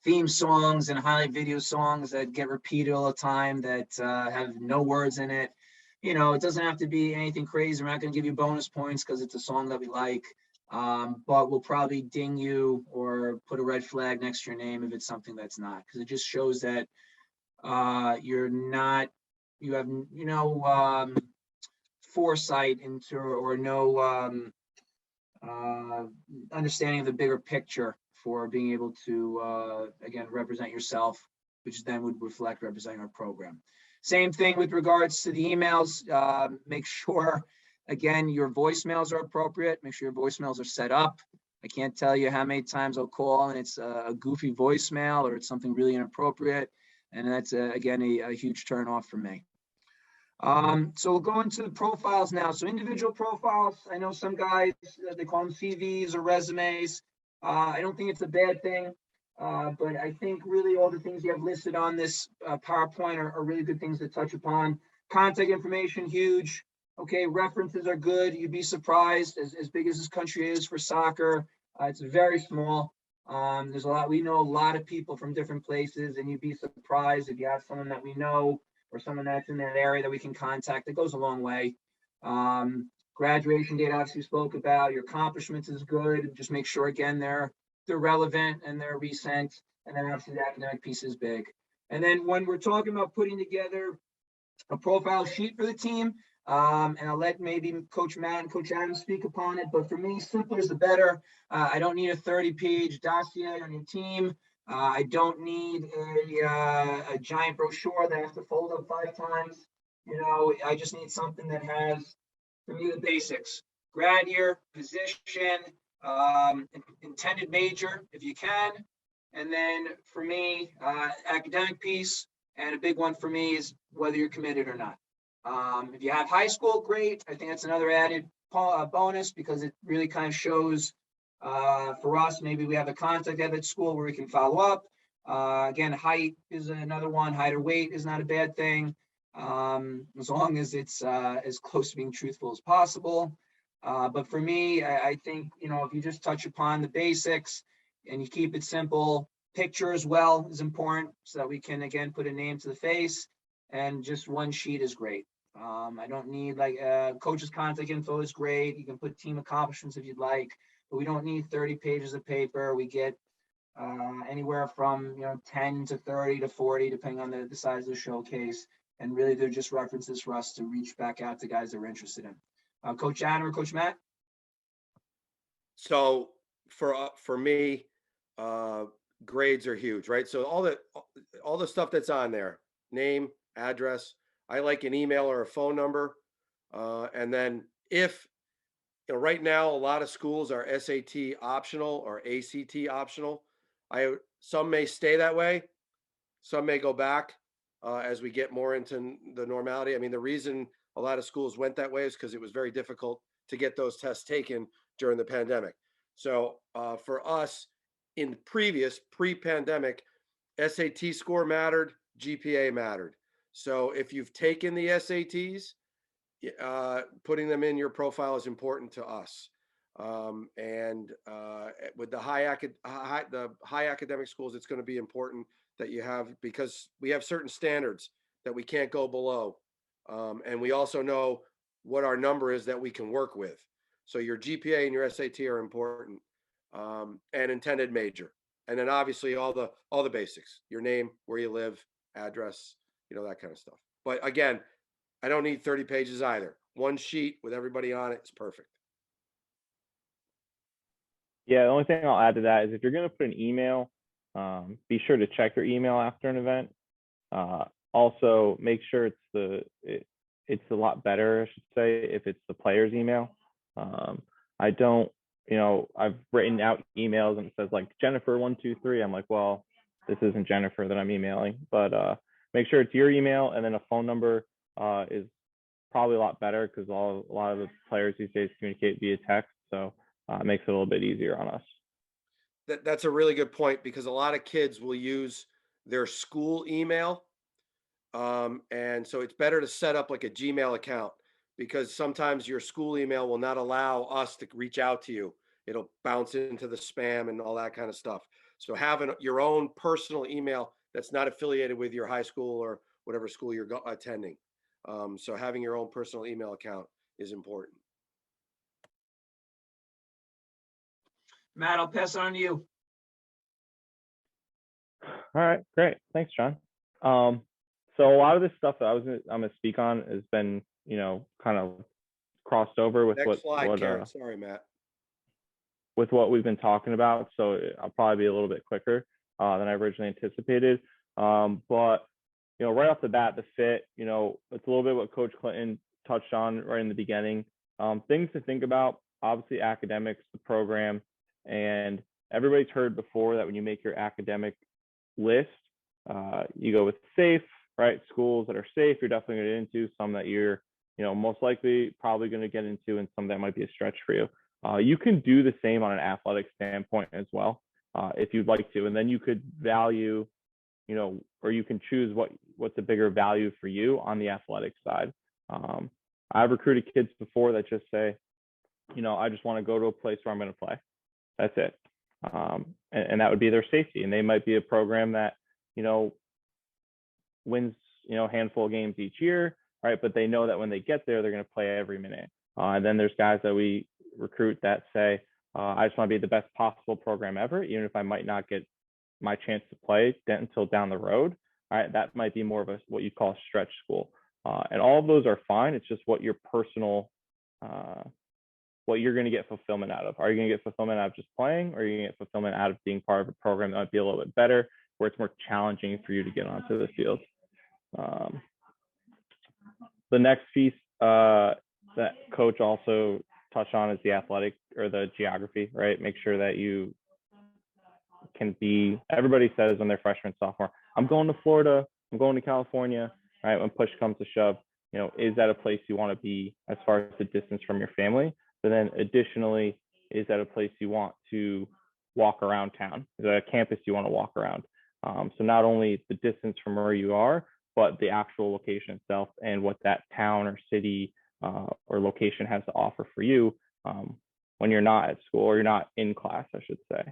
theme songs and highlight video songs that get repeated all the time that have no words in it. It doesn't have to be anything crazy. We're not going to give you bonus points because it's a song that we like. But we'll probably ding you or put a red flag next to your name if it's something that's not, because it just shows that you have foresight into or no understanding of the bigger picture for being able to again represent yourself, which then would reflect representing our program. Same thing with regards to the emails. Make sure, again, your voicemails are appropriate. Make sure your voicemails are set up. I can't tell you how many times I'll call and it's a goofy voicemail or it's something really inappropriate. And that's, again, a huge turn off for me. So we'll go into the profiles now. So individual profiles, I know some guys, they call them CVs or resumes. I don't think it's a bad thing. But I think really all the things you have listed on this PowerPoint are really good things to touch upon. Contact information, huge. Okay, references are good. You'd be surprised, as big as this country is for soccer, it's very small. There's we know a lot of people from different places, and you'd be surprised if you have someone that we know or someone that's in that area that we can contact. It goes a long way. Graduation date, obviously, we spoke about. Your accomplishments is good. Just make sure, again, they're relevant and they're recent. And then obviously the academic piece is big. And then when we're talking about putting together a profile sheet for the team, and I'll let maybe Coach Matt and Coach Adam speak upon it, but for me, simpler is the better. I don't need a 30-page dossier on your team. I don't need a giant brochure that I have to fold up 5 times. I just need something that has, for me, the basics: grad year, position, intended major, if you can. And then for me, academic piece, and a big one for me is whether you're committed or not. If you have high school, great. I think that's another added bonus because it really kind of shows for us, maybe we have a contact at that school where we can follow up. Again, height is another one. Height or weight is not a bad thing, as long as it's as close to being truthful as possible. But for me, I think, if you just touch upon the basics and you keep it simple, picture as well is important so that we can, again, put a name to the face, and just one sheet is great. I don't need coach's contact info is great. You can put team accomplishments if you'd like, but we don't need 30 pages of paper. We get anywhere from 10 to 30 to 40, depending on the size of the showcase. And really, they're just references for us to reach back out to guys that we're interested in. Coach Adam or Coach Matt? So for me, grades are huge, right? So all the stuff that's on there, name, address, I like an email or a phone number. And then if, right now, a lot of schools are SAT optional or ACT optional. Some may stay that way. Some may go back as we get more into the normality. I mean, the reason a lot of schools went that way is because it was very difficult to get those tests taken during the pandemic. So for us, in previous pre-pandemic, SAT score mattered, GPA mattered. So if you've taken the SATs, putting them in your profile is important to us. With the high academic schools, it's going to be important that you have, because we have certain standards that we can't go below. And we also know what our number is that we can work with. So your GPA and your SAT are important, and intended major. And then obviously all the basics, your name, where you live, address, that kind of stuff. But again, I don't need 30 pages either. One sheet with everybody on it is perfect. Yeah, the only thing I'll add to that is if you're going to put an email, be sure to check your email after an event. Also, make sure it's a lot better, I should say, if it's the player's email. I don't, I've written out emails and it says like Jennifer123. I'm like, well, this isn't Jennifer that I'm emailing, but make sure it's your email, and then a phone number is probably a lot better, because a lot of the players these days communicate via text. So it makes it a little bit easier on us. That's a really good point, because a lot of kids will use their school email. And so it's better to set up like a Gmail account, because sometimes your school email will not allow us to reach out to you. It'll bounce into the spam and all that kind of stuff. So having your own personal email that's not affiliated with your high school or whatever school you're attending. So having your own personal email account is important. Matt, I'll pass it on to you. All right, great. Thanks, John. So a lot of this stuff that I'm gonna speak on has been, kind of crossed over with Next slide, Karen. Sorry, Matt. With what we've been talking about. So I'll probably be a little bit quicker than I originally anticipated. But right off the bat, the fit, it's a little bit what Coach Clinton touched on right in the beginning. Things to think about, obviously academics, the program, and everybody's heard before that when you make your academic list, you go with safe, right? Schools that are safe, you're definitely going to get into. Some that you're, most likely probably going to get into, and some that might be a stretch for you. You can do the same on an athletic standpoint as well, if you'd like to. And then you could value, or you can choose what's a bigger value for you on the athletic side. I've recruited kids before that just say, I just want to go to a place where I'm going to play. That's it. And that would be their safety. And they might be a program that, wins, a handful of games each year, right? But they know that when they get there, they're going to play every minute. And then there's guys that we recruit that say, I just want to be the best possible program ever, even if I might not get my chance to play until down the road. All right, that might be more of what you call a stretch school. And all of those are fine. It's just what your personal, what you're going to get fulfillment out of. Are you going to get fulfillment out of just playing, or are you going to get fulfillment out of being part of a program that might be a little bit better, where it's more challenging for you to get onto the field? The next piece that Coach also touched on is the athletic, or the geography, right? Make sure that you can be, everybody says when they're freshman, sophomore, I'm going to Florida, I'm going to California, right? When push comes to shove, is that a place you want to be as far as the distance from your family? But then additionally, is that a place you want to walk around town? Is that a campus you want to walk around? So not only the distance from where you are, but the actual location itself and what that town or city or location has to offer for you when you're not at school, or you're not in class, I should say.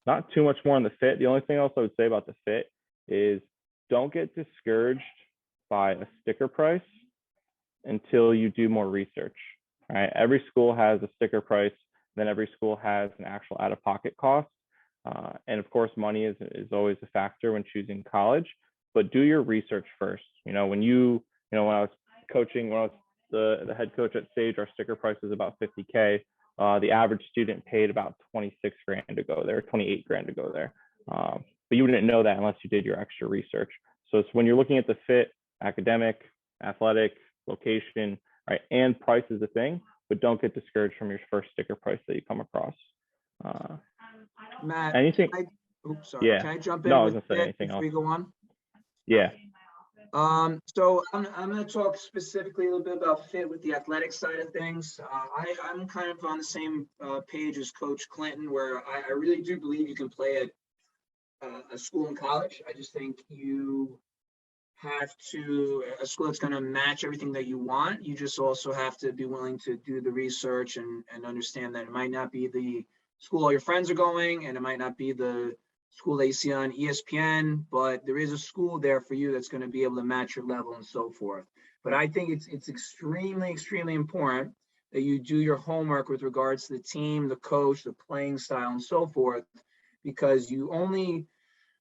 Not too much more on the fit. The only thing else I would say about the fit is don't get discouraged by a sticker price until you do more research. Right? Every school has a sticker price, then every school has an actual out-of-pocket cost. And of course, money is always a factor when choosing college, but do your research first. When I was coaching, when I was the head coach at Sage, our sticker price was about $50K. The average student paid about 26 grand to go there, 28 grand to go there. But you wouldn't know that unless you did your extra research. So it's when you're looking at the fit, academic, athletic, location, right, and price is a thing, but don't get discouraged from your first sticker price that you come across. Matt, Anything? Oops, sorry. Yeah. Can I jump No, I in was with gonna say that anything before else. we go on? Yeah. So I'm going to talk specifically a little bit about fit with the athletic side of things. I'm kind of on the same page as Coach Clinton, where I really do believe you can play at a school and college. I just think you have to, a school that's going to match everything that you want. You just also have to be willing to do the research and understand that it might not be the school all your friends are going, and it might not be the school that you see on ESPN, but there is a school there for you that's going to be able to match your level and so forth. But I think it's extremely important that you do your homework with regards to the team, the coach, the playing style, and so forth, because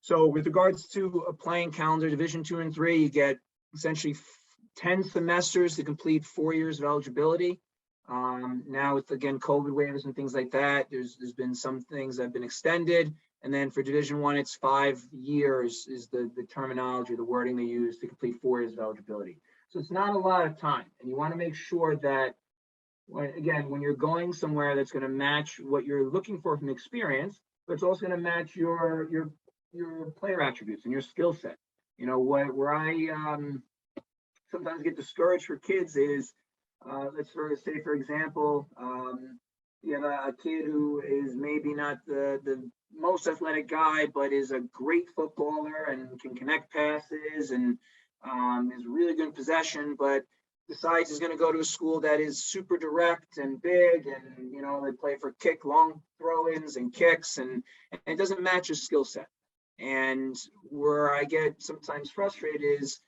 so with regards to a playing calendar, Division 2 and 3, you get essentially 10 semesters to complete 4 years of eligibility. Now with, again, COVID waivers and things like that, there's been some things that have been extended. And then for Division 1, it's 5 years is the terminology, the wording they use to complete 4 years of eligibility. So it's not a lot of time. And you want to make sure that, when you're going somewhere that's going to match what you're looking for from experience, but it's also going to match your player attributes and your skill set. Where I sometimes get discouraged for kids is, let's sort of say, for example, you have a kid who is maybe not the most athletic guy, but is a great footballer and can connect passes and is really good in possession, but decides he's going to go to a school that is super direct and big, and they play for long throw-ins and kicks, and it doesn't match his skill set. And where I get sometimes frustrated is,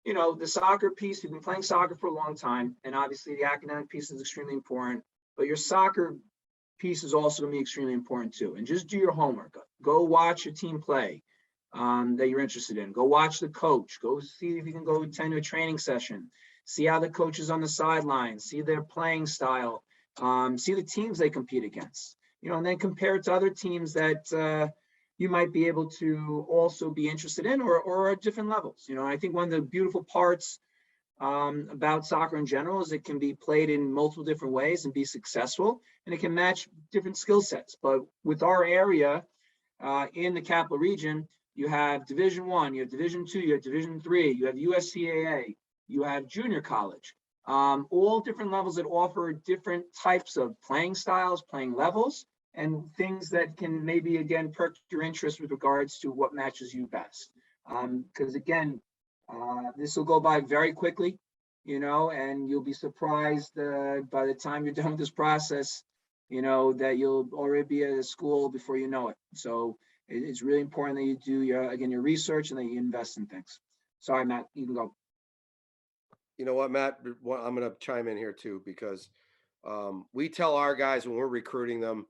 the soccer piece. You've been playing soccer for a long time, and obviously the academic piece is extremely important, but your soccer piece is also going to be extremely important too. And just do your homework. Go watch your team play that you're interested in. Go watch the coach. Go see if you can go attend a training session. See how the coach is on the sidelines. See their playing style. See the teams they compete against. And then compare it to other teams that you might be able to also be interested in, or at different levels. I think one of the beautiful parts about soccer in general is it can be played in multiple different ways and be successful, and it can match different skill sets. But with our area in the capital region, you have Division 1, you have Division 2, you have Division 3, you have USCAA, you have junior college, all different levels that offer different types of playing styles, playing levels, and things that can maybe, again, perk your interest with regards to what matches you best. Because again, this will go by very quickly, and you'll be surprised by the time you're done with this process, that you'll already be at a school before you know it. So it's really important that you do your research and that you invest in things. Sorry, Matt, you can go. You know what, Matt? I'm going to chime in here too, because we tell our guys when we're recruiting them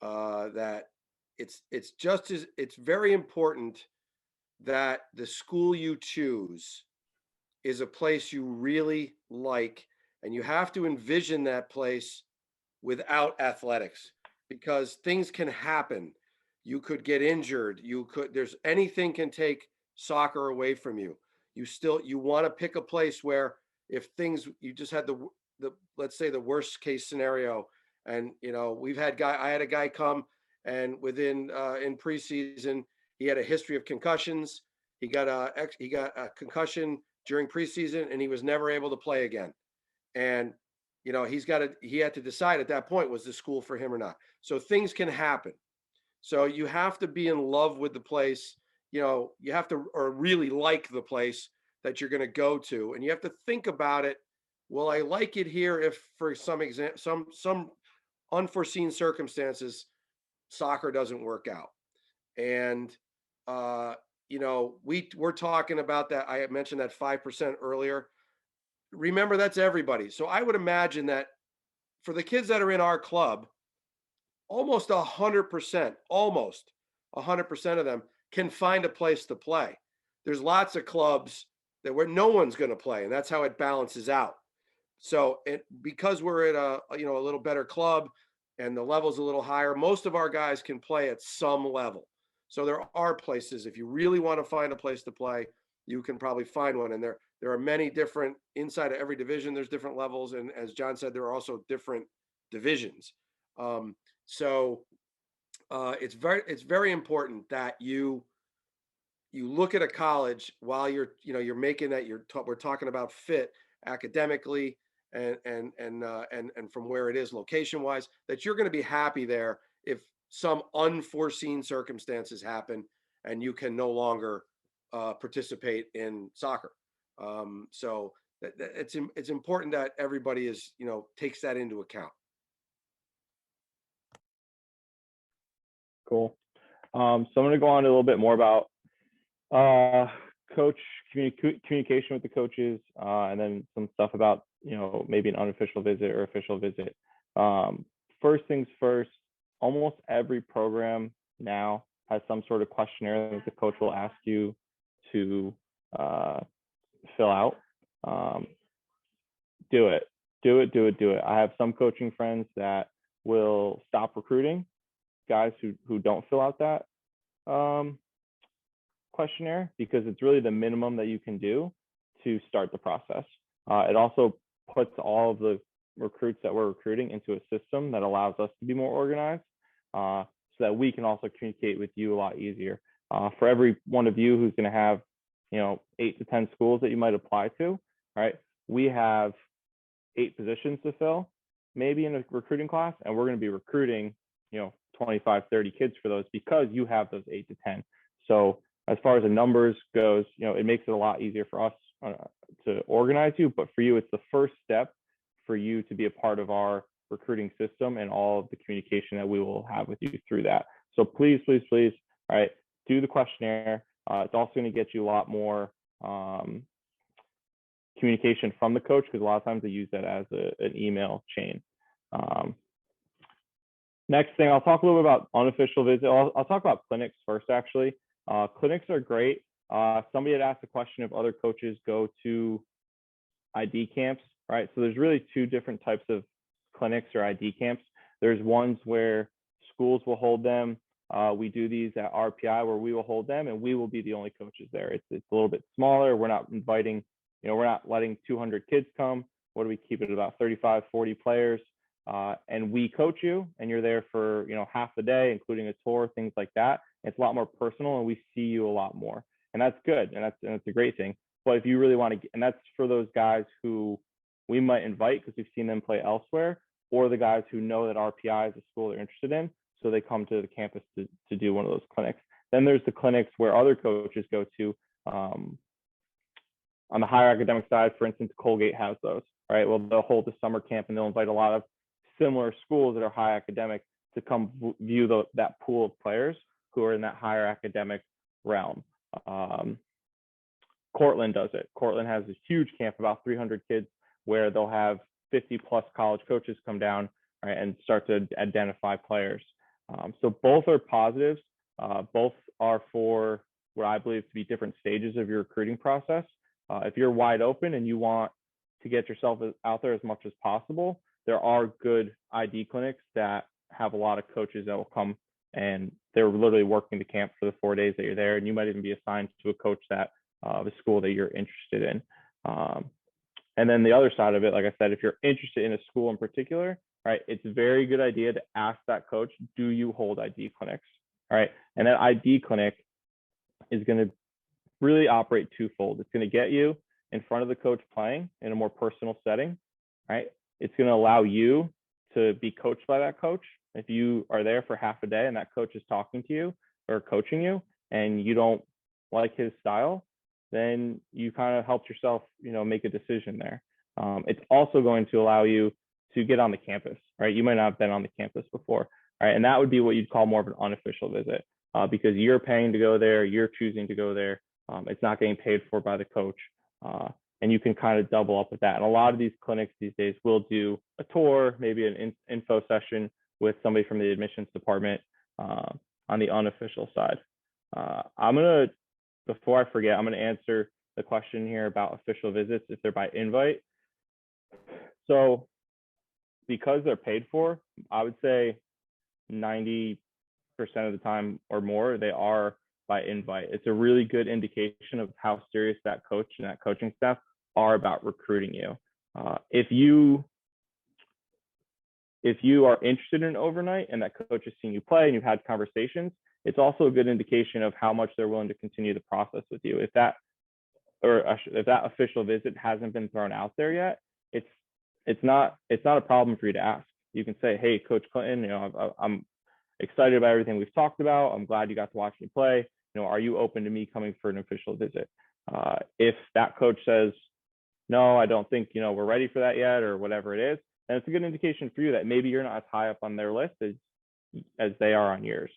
that it's very important that the school you choose is a place you really like, and you have to envision that place without athletics, because things can happen. You could get injured. Anything can take soccer away from you. You want to pick a place where, if you just had the let's say the worst case scenario, and I had a guy come, and within in preseason, he had a history of concussions. He got a concussion during preseason, and he was never able to play again. And he had to decide at that point, was the school for him or not. So things can happen. So you have to be in love with the place. You have to, or really like the place that you're going to go to, and you have to think about it. Will I like it here if, for some unforeseen circumstances, soccer doesn't work out? And we're talking about that. I mentioned that 5% earlier. Remember, that's everybody. So I would imagine that for the kids that are in our club, almost 100% of them can find a place to play. There's lots of clubs where no one's going to play, and that's how it balances out. So because we're at a little better club and the level's a little higher, most of our guys can play at some level. So there are places, if you really want to find a place to play, you can probably find one. And there are many different, inside of every division, there's different levels. And as John said, there are also different divisions. So it's very important that you look at a college while you're making that we're talking about fit academically and from where it is location wise, that you're going to be happy there if some unforeseen circumstances happen and you can no longer participate in soccer. So it's important that everybody takes that into account. Cool. So I'm going to go on a little bit more about coach communication with the coaches, and then some stuff about maybe an unofficial visit or official visit. First things first, almost every program now has some sort of questionnaire that the coach will ask you to fill out. Do it. I have some coaching friends that will stop recruiting guys who don't fill out that questionnaire, because it's really the minimum that you can do to start the process. It also puts all of the recruits that we're recruiting into a system that allows us to be more organized, so that we can also communicate with you a lot easier. For every one of you who's going to have 8 to 10 schools that you might apply to, right? We have 8 positions to fill maybe in a recruiting class, and we're going to be recruiting 25, 30 kids for those, because you have those 8 to 10. So as far as the numbers goes, it makes it a lot easier for us to organize you. But for you, it's the first step for you to be a part of our recruiting system and all of the communication that we will have with you through that. So please, all right, do the questionnaire. It's also going to get you a lot more communication from the coach, because a lot of times they use that as an email chain. Next thing, I'll talk a little bit about unofficial visit. I'll talk about clinics first, actually. Clinics are great. Somebody had asked a question if other coaches go to ID camps, right? So there's really 2 different types of clinics or ID camps. There's ones where schools will hold them. We do these at RPI where we will hold them and we will be the only coaches there. It's a little bit smaller. We're not inviting, we're not letting 200 kids come. What do we keep it about 35, 40 players? And we coach you, and you're there for half the day, including a tour, things like that. It's a lot more personal, and we see you a lot more, and that's good, and that's a great thing. But if you really want to, and that's for those guys who we might invite because we've seen them play elsewhere, or the guys who know that RPI is a school they're interested in, so they come to the campus to do one of those clinics. Then there's the clinics where other coaches go to. On the higher academic side, for instance, Colgate has those, right? Well, they'll hold a summer camp and they'll invite a lot of similar schools that are high academic to come view that pool of players who are in that higher academic realm. Cortland does it. Cortland has this huge camp, about 300 kids, where they'll have 50 plus college coaches come down, right, and start to identify players. So both are positives. Both are for what I believe to be different stages of your recruiting process. If you're wide open and you want to get yourself out there as much as possible, there are good ID clinics that have a lot of coaches that will come, and they're literally working the camp for the 4 days that you're there, and you might even be assigned to a coach that of a school that you're interested in. And then the other side of it, like I said, if you're interested in a school in particular, right, it's a very good idea to ask that coach, do you hold ID clinics? All right, and that ID clinic is going to really operate twofold. It's going to get you in front of the coach playing in a more personal setting, right? It's going to allow you to be coached by that coach. If you are there for half a day and that coach is talking to you or coaching you and you don't like his style, then you kind of helped yourself, make a decision there. It's also going to allow you to get on the campus, right? You might not have been on the campus before, right? And that would be what you'd call more of an unofficial visit, because you're paying to go there, you're choosing to go there. It's not getting paid for by the coach. And you can kind of double up with that. And a lot of these clinics these days will do a tour, maybe an info session with somebody from the admissions department on the unofficial side. Before I forget, I'm going to answer the question here about official visits if they're by invite. So because they're paid for, I would say 90% of the time or more, they are by invite. It's a really good indication of how serious that coach and that coaching staff are about recruiting you. If you if you are interested in overnight and that coach has seen you play and you've had conversations, it's also a good indication of how much they're willing to continue the process with you. If that official visit hasn't been thrown out there yet, it's not a problem for you to ask. You can say, hey, Coach Clinton, I'm excited about everything we've talked about. I'm glad you got to watch me play. Are you open to me coming for an official visit? If that coach says, no, I don't think, we're ready for that yet, or whatever it is, then it's a good indication for you that maybe you're not as high up on their list as they are on yours.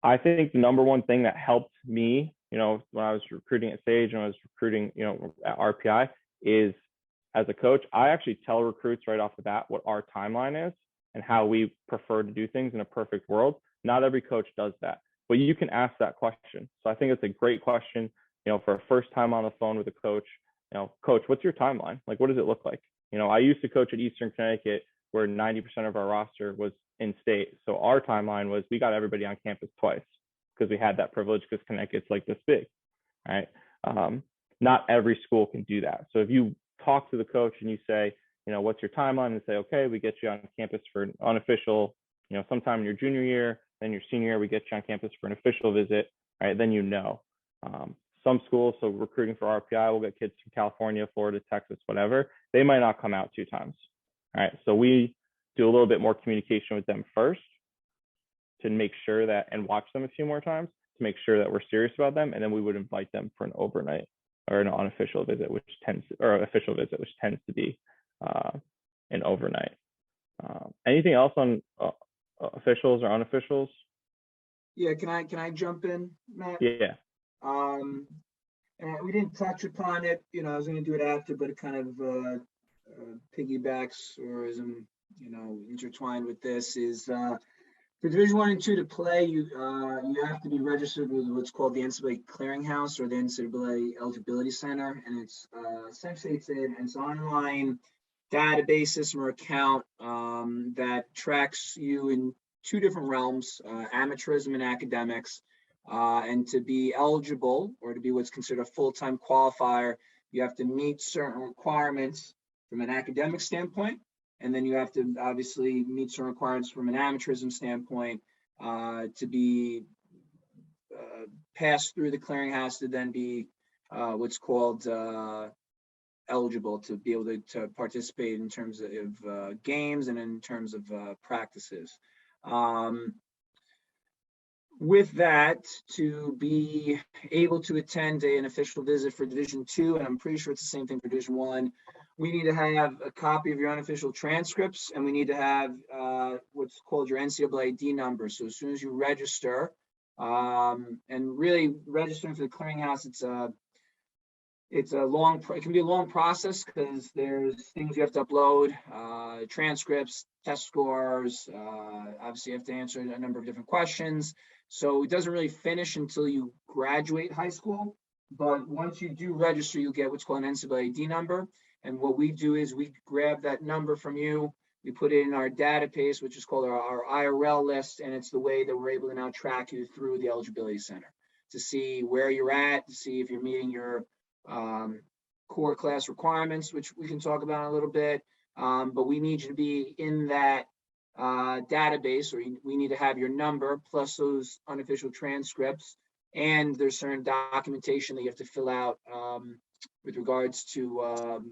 I think the number one thing that helped me, when I was recruiting at Sage and I was recruiting, at RPI, is as a coach, I actually tell recruits right off the bat what our timeline is and how we prefer to do things in a perfect world. Not every coach does that, but you can ask that question. So I think it's a great question, for a first time on the phone with a coach. Coach, what's your timeline? Like, what does it look like? I used to coach at Eastern Connecticut where 90% of our roster was in state. So our timeline was we got everybody on campus twice because we had that privilege because Connecticut's like this big, right? Not every school can do that. So if you talk to the coach and you say, what's your timeline, and say, okay, we get you on campus for an unofficial, sometime in your junior year, then your senior year, we get you on campus for an official visit, right? Then some schools, so recruiting for RPI, will get kids from California, Florida, Texas, whatever. They might not come out 2 times. All right. So we do a little bit more communication with them first to make sure that, and watch them a few more times to make sure that we're serious about them. And then we would invite them for an overnight or an unofficial visit, official visit, which tends to be an overnight. Anything else on officials or unofficials? Yeah, can I jump in, Matt? Yeah. And we didn't touch upon it, I was going to do it after, but it kind of piggybacks or is intertwined with this. Is for Division 1 and 2 to play, you have to be registered with what's called the NCAA Clearinghouse or the NCAA Eligibility Center, and it's essentially it's an online database system or account that tracks you in 2 different realms, amateurism and academics. And to be eligible or to be what's considered a full-time qualifier, you have to meet certain requirements from an academic standpoint, and then you have to obviously meet certain requirements from an amateurism standpoint to be passed through the clearinghouse to then be what's called eligible to be able to participate in terms of games and in terms of practices. With that, to be able to attend an official visit for Division 2, and I'm pretty sure it's the same thing for Division 1, we need to have a copy of your unofficial transcripts, and we need to have what's called your NCAA ID number. So as soon as you register, and really registering for the clearinghouse, it can be a long process because there's things you have to upload, transcripts, test scores. Obviously, you have to answer a number of different questions. So it doesn't really finish until you graduate high school. But once you do register, you'll get what's called an NCAA ID number. And what we do is we grab that number from you, we put it in our database, which is called our IRL list, and it's the way that we're able to now track you through the eligibility center to see where you're at, to see if you're meeting your core class requirements, which we can talk about in a little bit. But we need you to be in that database, or we need to have your number plus those unofficial transcripts. And there's certain documentation that you have to fill out with regards to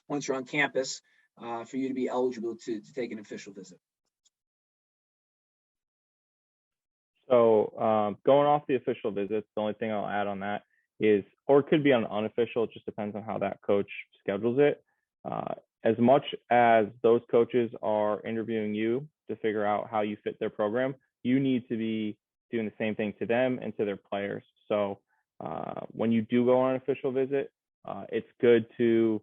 once you're on campus for you to be eligible to take an official visit. So going off the official visits, the only thing I'll add on that is, or it could be on unofficial, it just depends on how that coach schedules it. As much as those coaches are interviewing you to figure out how you fit their program, you need to be doing the same thing to them and to their players. So when you do go on an official visit, it's good to,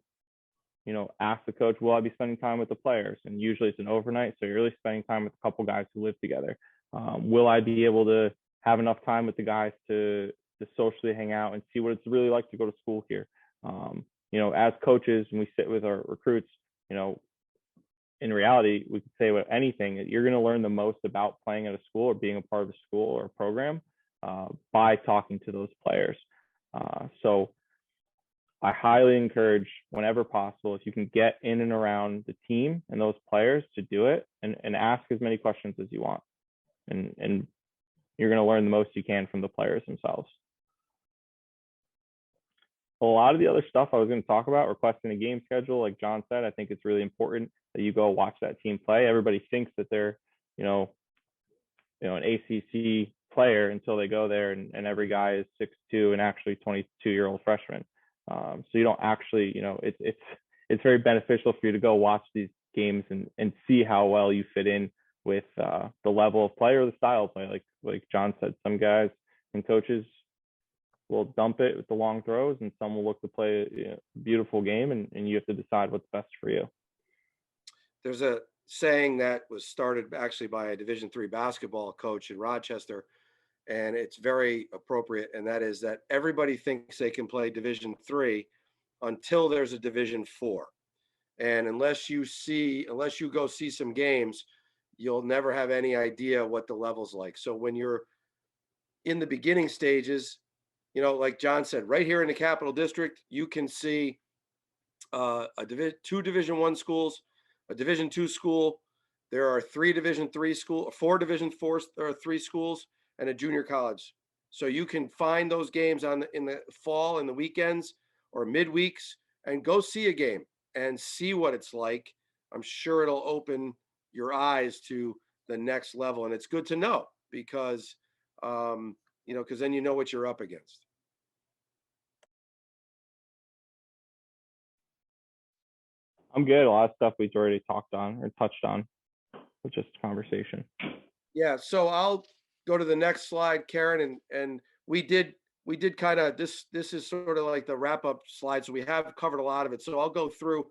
ask the coach, will I be spending time with the players? And usually it's an overnight, so you're really spending time with a couple guys who live together. Will I be able to have enough time with the guys to socially hang out and see what it's really like to go to school here? As coaches, when we sit with our recruits, in reality, we could say about anything that you're going to learn the most about playing at a school or being a part of a school or a program by talking to those players. So I highly encourage, whenever possible, if you can get in and around the team and those players, to do it, and ask as many questions as you want. And you're going to learn the most you can from the players themselves. A lot of the other stuff I was going to talk about, requesting a game schedule, like John said, I think it's really important that you go watch that team play. Everybody thinks that they're, an ACC player until they go there, and every guy is 6'2" and actually 22-year-old freshman. So you don't actually, it's very beneficial for you to go watch these games and see how well you fit in with the level of play or the style of play. Like John said, some guys and coaches will dump it with the long throws, and some will look to play a beautiful game, and you have to decide what's best for you. There's a saying that was started actually by a Division III basketball coach in Rochester, and it's very appropriate. And that is that everybody thinks they can play Division III until there's a Division IV. And unless you go see some games, you'll never have any idea what the level's like. So when you're in the beginning stages, like John said, right here in the Capital District, you can see two Division I schools, a Division II school. There are 3 Division III schools, 4 Division IV or 3 schools, and a junior college. So you can find those games in the fall and the weekends or midweeks, and go see a game and see what it's like. I'm sure it'll open your eyes to the next level, and it's good to know because because then you know what you're up against. I'm good. A lot of stuff we've already talked on or touched on with just conversation. Yeah, so I'll go to the next slide, Karen, and we did kind of this is sort of like the wrap up slide, so we have covered a lot of it. So I'll go through.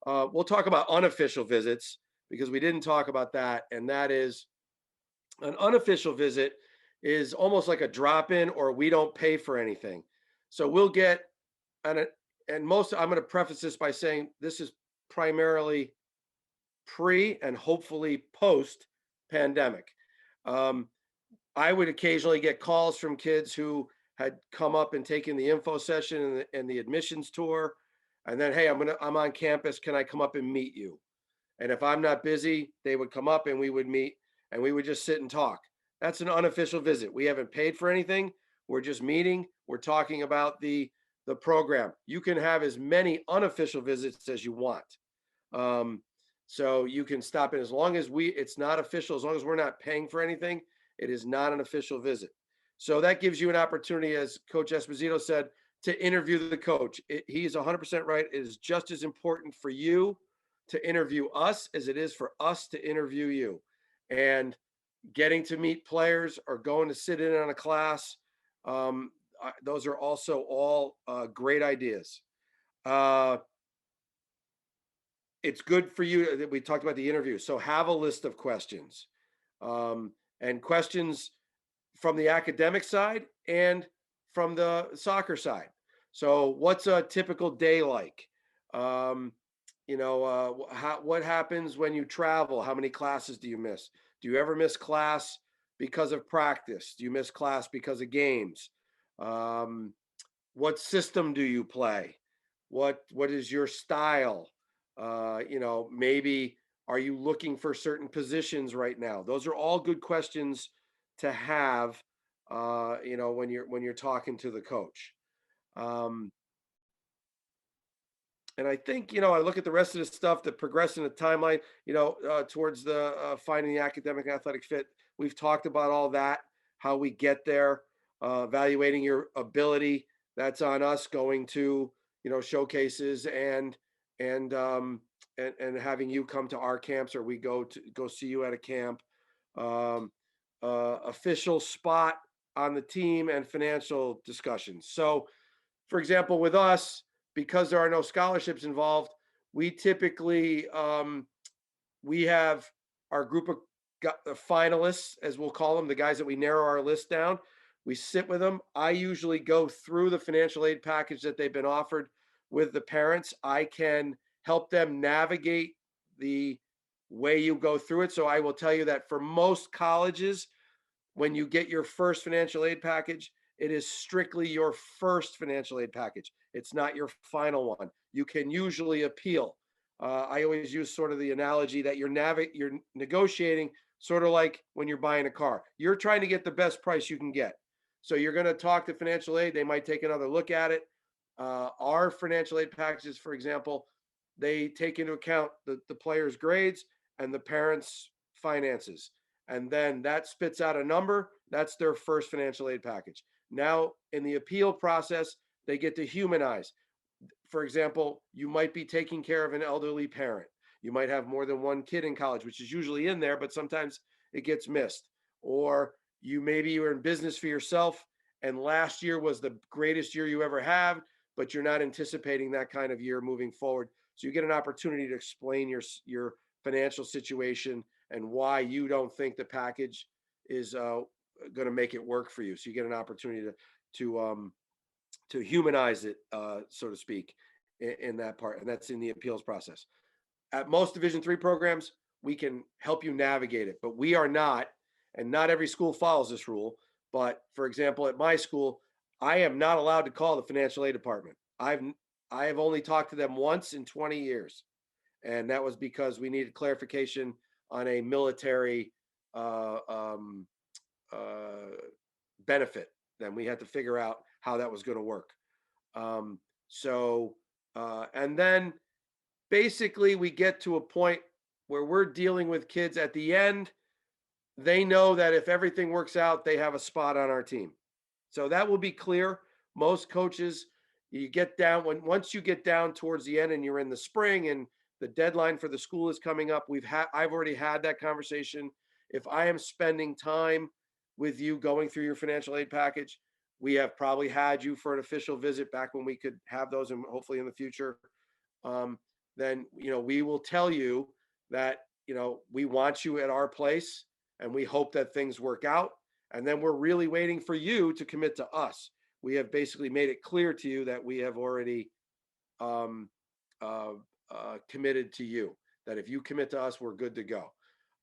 We'll talk about unofficial visits because we didn't talk about that, and that is an unofficial visit is almost like a drop-in, or we don't pay for anything. So we'll get I'm going to preface this by saying this is primarily pre and hopefully post pandemic. I would occasionally get calls from kids who had come up and taken the info session and the admissions tour, and then, hey, I'm on campus. Can I come up and meet you? And if I'm not busy, they would come up and we would meet, and we would just sit and talk. That's an unofficial visit. We haven't paid for anything. We're just meeting. We're talking about the program. You can have as many unofficial visits as you want. So you can stop in as long as it's not official, as long as we're not paying for anything, it is not an official visit. So that gives you an opportunity, as Coach Esposito said, to interview the coach. He's 100% right. It is just as important for you to interview us as it is for us to interview you. And getting to meet players or going to sit in on a class, those are also all great ideas. It's good for you that we talked about the interview. So have a list of questions, and questions from the academic side and from the soccer side. So what's a typical day like? What happens when you travel? How many classes do you miss? Do you ever miss class because of practice? Do you miss class because of games? What system do you play? What is your style? Maybe are you looking for certain positions right now? Those are all good questions to have, when you're talking to the coach. And I think, I look at the rest of the stuff, the progression of the timeline, towards the finding the academic and athletic fit. We've talked about all that, how we get there, evaluating your ability. That's on us, going to, showcases and having you come to our camps, or we go see you at a camp. Official spot on the team and financial discussions. So, for example, with us, because there are no scholarships involved, we typically we have our group of finalists, as we'll call them, the guys that we narrow our list down. We sit with them. I usually go through the financial aid package that they've been offered with the parents. I can help them navigate the way you go through it. So I will tell you that for most colleges, when you get your first financial aid package, it is strictly your first financial aid package. It's not your final one. You can usually appeal. I always use sort of the analogy that you're negotiating sort of like when you're buying a car. You're trying to get the best price you can get. So you're going to talk to financial aid. They might take another look at it. Our financial aid packages, for example, they take into account the player's grades and the parents' finances. And then that spits out a number. That's their first financial aid package. Now, in the appeal process, they get to humanize. For example, you might be taking care of an elderly parent. You might have more than one kid in college, which is usually in there, but sometimes it gets missed. Or maybe you're in business for yourself, and last year was the greatest year you ever have, but you're not anticipating that kind of year moving forward. So you get an opportunity to explain your financial situation and why you don't think the package is going to make it work for you. So you get an opportunity to humanize it, so to speak, in that part, and that's in the appeals process. At most Division III programs, we can help you navigate it, but we are not, and not every school follows this rule. But for example, at my school, I am not allowed to call the financial aid department. I have only talked to them once in 20 years, and that was because we needed clarification on a military benefit. Then we had to figure out how that was going to work. And then basically we get to a point where we're dealing with kids at the end. They know that if everything works out, they have a spot on our team. So that will be clear. Most coaches, once you get down towards the end and you're in the spring and the deadline for the school is coming up, I've already had that conversation. If I am spending time with you going through your financial aid package, we have probably had you for an official visit back when we could have those, and hopefully in the future. Then, we will tell you that, we want you at our place and we hope that things work out. And then we're really waiting for you to commit to us. We have basically made it clear to you that we have already committed to you, that if you commit to us, we're good to go.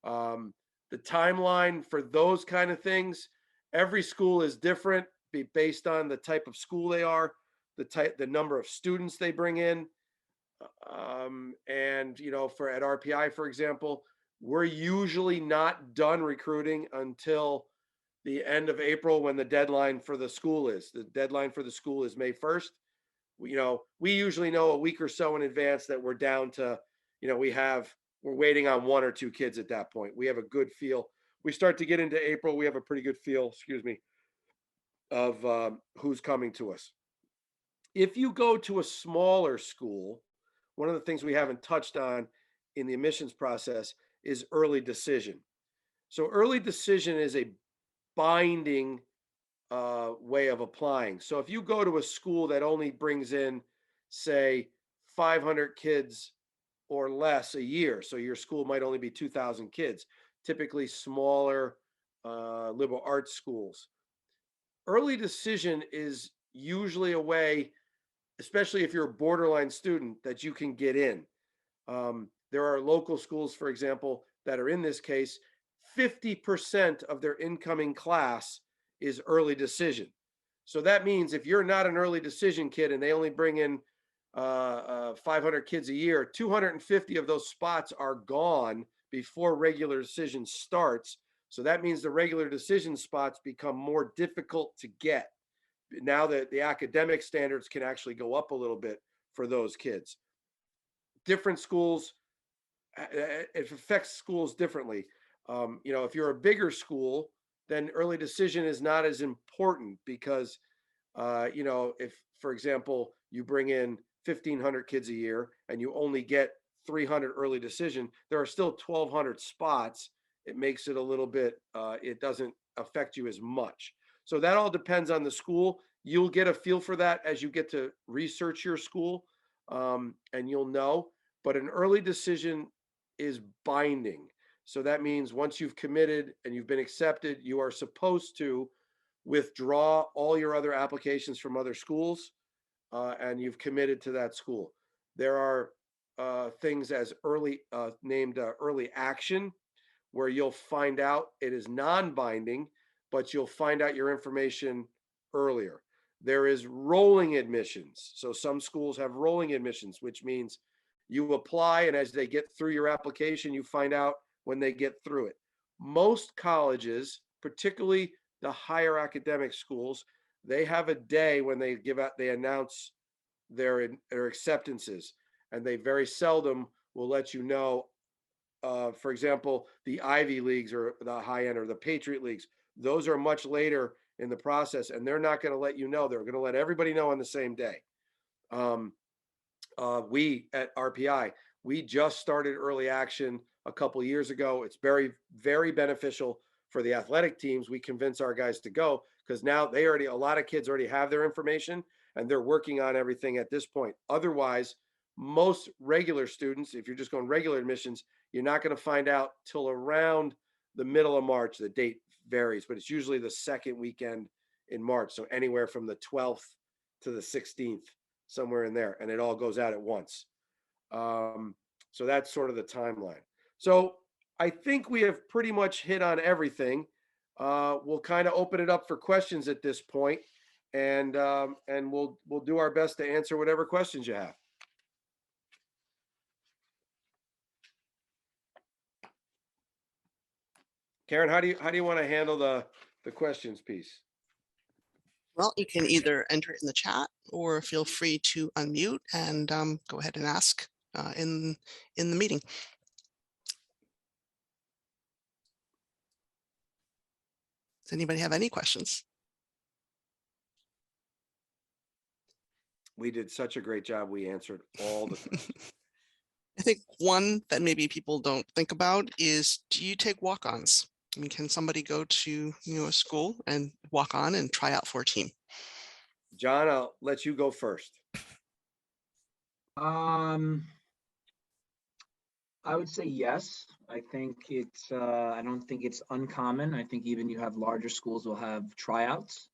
The timeline for those kind of things, every school is different based on the type of school they are, the number of students they bring in. And at RPI, for example, we're usually not done recruiting until the end of April, when the deadline for the school is. The deadline for the school is May 1st. We usually know a week or so in advance that we're down to, we're waiting on one or two kids at that point. We have a good feel. We start to get into April, we have a pretty good feel, of who's coming to us. If you go to a smaller school, one of the things we haven't touched on in the admissions process is early decision. So early decision is a binding way of applying. So if you go to a school that only brings in, say, 500 kids or less a year, so your school might only be 2,000 kids, typically smaller liberal arts schools. Early decision is usually a way, especially if you're a borderline student, that you can get in. There are local schools, for example, that are in this case, 50% of their incoming class is early decision. So that means if you're not an early decision kid and they only bring in 500 kids a year, 250 of those spots are gone before regular decision starts. So that means the regular decision spots become more difficult to get. Now that the academic standards can actually go up a little bit for those kids. Different schools, it affects schools differently. If you're a bigger school, then early decision is not as important because, if, for example, you bring in 1,500 kids a year and you only get 300 early decision, there are still 1,200 spots. It makes it a little bit, it doesn't affect you as much. So that all depends on the school. You'll get a feel for that as you get to research your school, and you'll know. But an early decision is binding. So that means once you've committed and you've been accepted, you are supposed to withdraw all your other applications from other schools, and you've committed to that school. There are things as named early action, where you'll find out it is non-binding, but you'll find out your information earlier. There is rolling admissions. So some schools have rolling admissions, which means you apply, and as they get through your application, you find out when they get through it. Most colleges, particularly the higher academic schools, they have a day when they announce their acceptances, and they very seldom will let you know. For example, the Ivy Leagues or the high end or the Patriot Leagues, those are much later in the process, and they're not going to let you know. They're going to let everybody know on the same day. We at RPI, we just started early action a couple of years ago. It's very, very beneficial for the athletic teams. We convince our guys to go because now a lot of kids already have their information and they're working on everything at this point. Otherwise, most regular students, if you're just going regular admissions, you're not going to find out till around the middle of March. The date varies, but it's usually the second weekend in March. So anywhere from the 12th to the 16th, somewhere in there, and it all goes out at once. So that's sort of the timeline. So I think we have pretty much hit on everything. We'll kind of open it up for questions at this point, and we'll do our best to answer whatever questions you have. Karen, how do you want to handle the questions piece? Well, you can either enter it in the chat or feel free to unmute and go ahead and ask in the meeting. Does anybody have any questions? We did such a great job. We answered all the questions. I think one that maybe people don't think about is, do you take walk-ons? I mean, can somebody go to a school and walk on and try out for a team? John, I'll let you go first. I would say yes. I think it's, I don't think it's uncommon. I think even you have larger schools will have tryouts.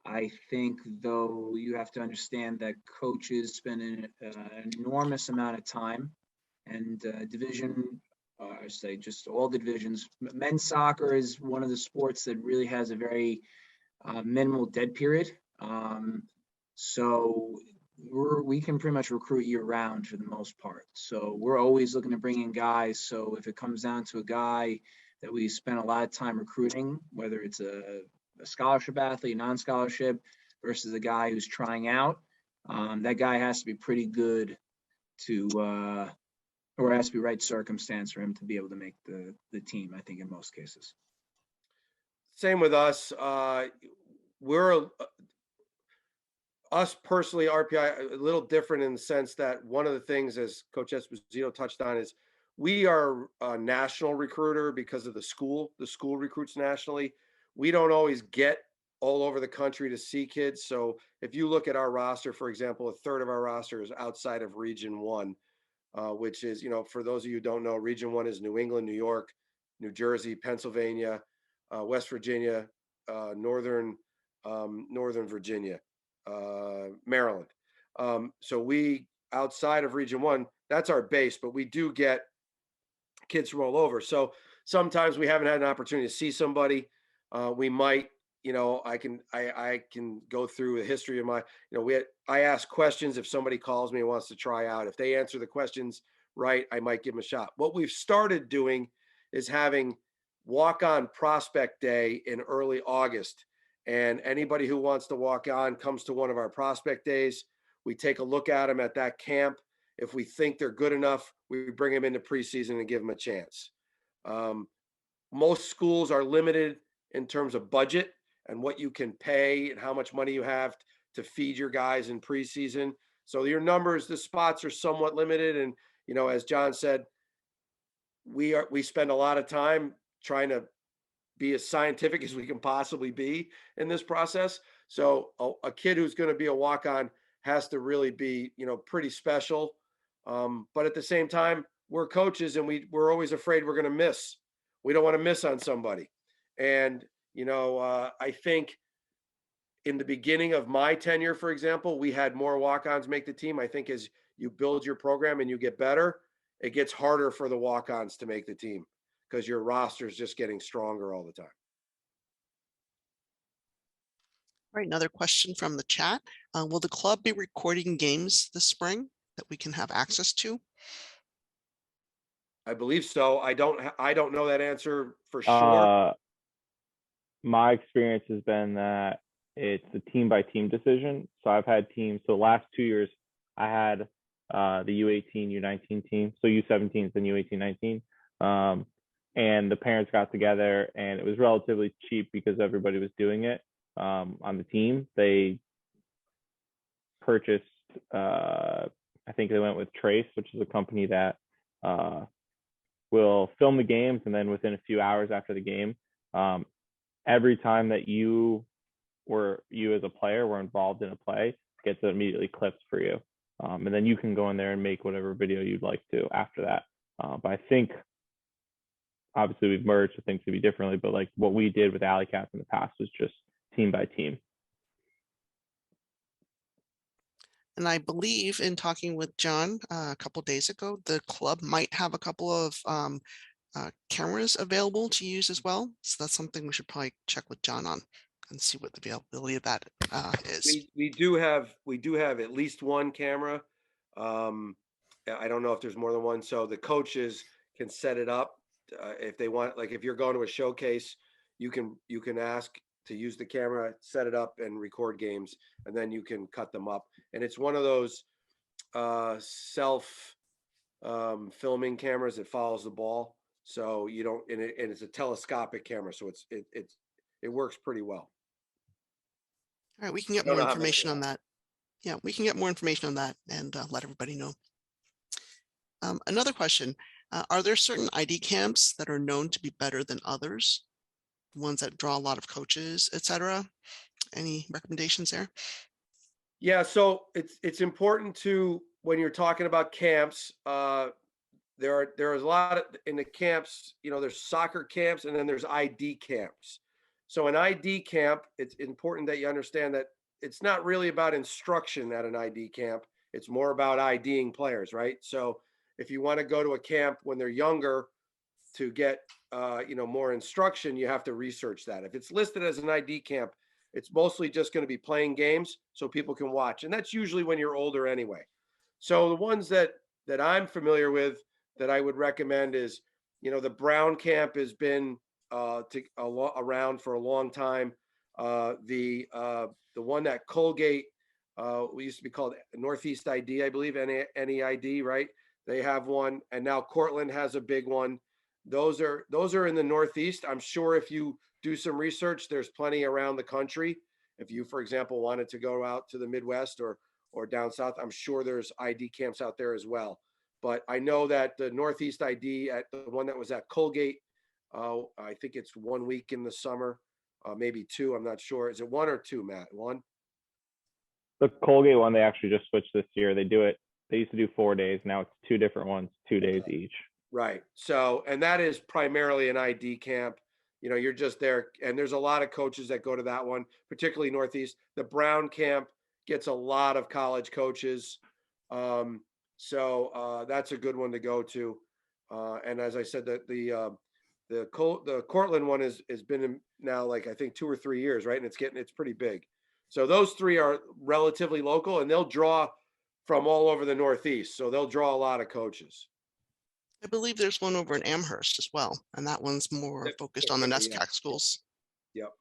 I think, though, you have to understand that coaches spend an enormous amount of time, and I say just all the divisions. Men's soccer is one of the sports that really has a very minimal dead period. So we can pretty much recruit year round for the most part. So we're always looking to bring in guys. So if it comes down to a guy that we spend a lot of time recruiting, whether it's a scholarship athlete, non-scholarship, versus a guy who's trying out, that guy has to be pretty good or has to be right circumstance for him to be able to make the team, I think, in most cases. Same with us. Us personally, RPI, a little different in the sense that one of the things, as Coach Esposito touched on, is we are a national recruiter because of the school. The school recruits nationally. We don't always get all over the country to see kids. So if you look at our roster, for example, a third of our roster is outside of Region 1, which is, for those of you who don't know, Region 1 is New England, New York, New Jersey, Pennsylvania, West Virginia, Northern Virginia, Maryland. So we, outside of Region 1, that's our base, but we do get kids from all over. So sometimes we haven't had an opportunity to see somebody. We might, I can go through the history of my, I ask questions if somebody calls me and wants to try out. If they answer the questions right, I might give them a shot. What we've started doing is having walk-on prospect day in early August. And anybody who wants to walk on comes to one of our prospect days. We take a look at them at that camp. If we think they're good enough, we bring them into preseason and give them a chance. Most schools are limited in terms of budget and what you can pay and how much money you have to feed your guys in preseason. So your numbers, the spots are somewhat limited. And, as John said, we spend a lot of time trying to be as scientific as we can possibly be in this process. So a kid who's going to be a walk-on has to really be, pretty special. But at the same time, we're coaches and we're always afraid we're going to miss. We don't want to miss on somebody. And, I think in the beginning of my tenure, for example, we had more walk-ons make the team. I think as you build your program and you get better, it gets harder for the walk-ons to make the team because your roster is just getting stronger all the time. All right, another question from the chat. Will the club be recording games this spring that we can have access to? I believe so. I don't know that answer for sure. My experience has been that it's a team by team decision. So I've had teams. So last 2 years, I had the U18, U19 team. So U17s and U18, 19. And the parents got together, and it was relatively cheap because everybody was doing it on the team. They purchased, I think they went with Trace, which is a company that will film the games, and then within a few hours after the game, every time that you as a player were involved in a play, gets immediately clipped for you, and then you can go in there and make whatever video you'd like to after that. But I think obviously we've merged, so things could be differently, but like what we did with Alley Cats in the past was just team by team. And I believe in talking with John a couple days ago, the club might have a couple of cameras available to use as well. So that's something we should probably check with John on and see what the availability of that is. We do have at least one camera. I don't know if there's more than one. So the coaches can set it up if they want. Like if you're going to a showcase, you can ask to use the camera, set it up, and record games, and then you can cut them up. And it's one of those self filming cameras that follows the ball. So you don't, and it's a telescopic camera, so it works pretty well. All right, we can get more information on that. Yeah, we can get more information on that and let everybody know. Another question, are there certain ID camps that are known to be better than others? Ones that draw a lot of coaches, etc. Any recommendations there? Yeah, so it's important to, when you're talking about camps, there is a lot in the camps, there's soccer camps and then there's ID camps. So an ID camp, it's important that you understand that it's not really about instruction at an ID camp. It's more about IDing players, right? So if you want to go to a camp when they're younger to get more instruction, you have to research that. If it's listed as an ID camp, it's mostly just going to be playing games so people can watch. And that's usually when you're older anyway. So the ones that I'm familiar with that I would recommend is, the Brown camp has been around for a long time. The one that Colgate, we used to be called Northeast ID, I believe, NEID, right? They have one, and now Cortland has a big one. Those are in the Northeast. I'm sure if you do some research, there's plenty around the country. If you, for example, wanted to go out to the Midwest or down south, I'm sure there's ID camps out there as well. But I know that the Northeast ID, at the one that was at Colgate, I think it's 1 week in the summer, maybe two. I'm not sure. Is it one or two, Matt? One? The Colgate one, they actually just switched this year. They used to do 4 days. Now it's two different ones, 2 days each. Right. So, and that is primarily an ID camp. You're just there, and there's a lot of coaches that go to that one, particularly Northeast. The Brown camp gets a lot of college coaches. So that's a good one to go to. And as I said, the Cortland one has been in now, like, I think 2 or 3 years, right? And it's pretty big. So those three are relatively local, and they'll draw from all over the Northeast. So they'll draw a lot of coaches. I believe there's one over in Amherst as well, and that one's more focused on the NESCAC schools. Yep.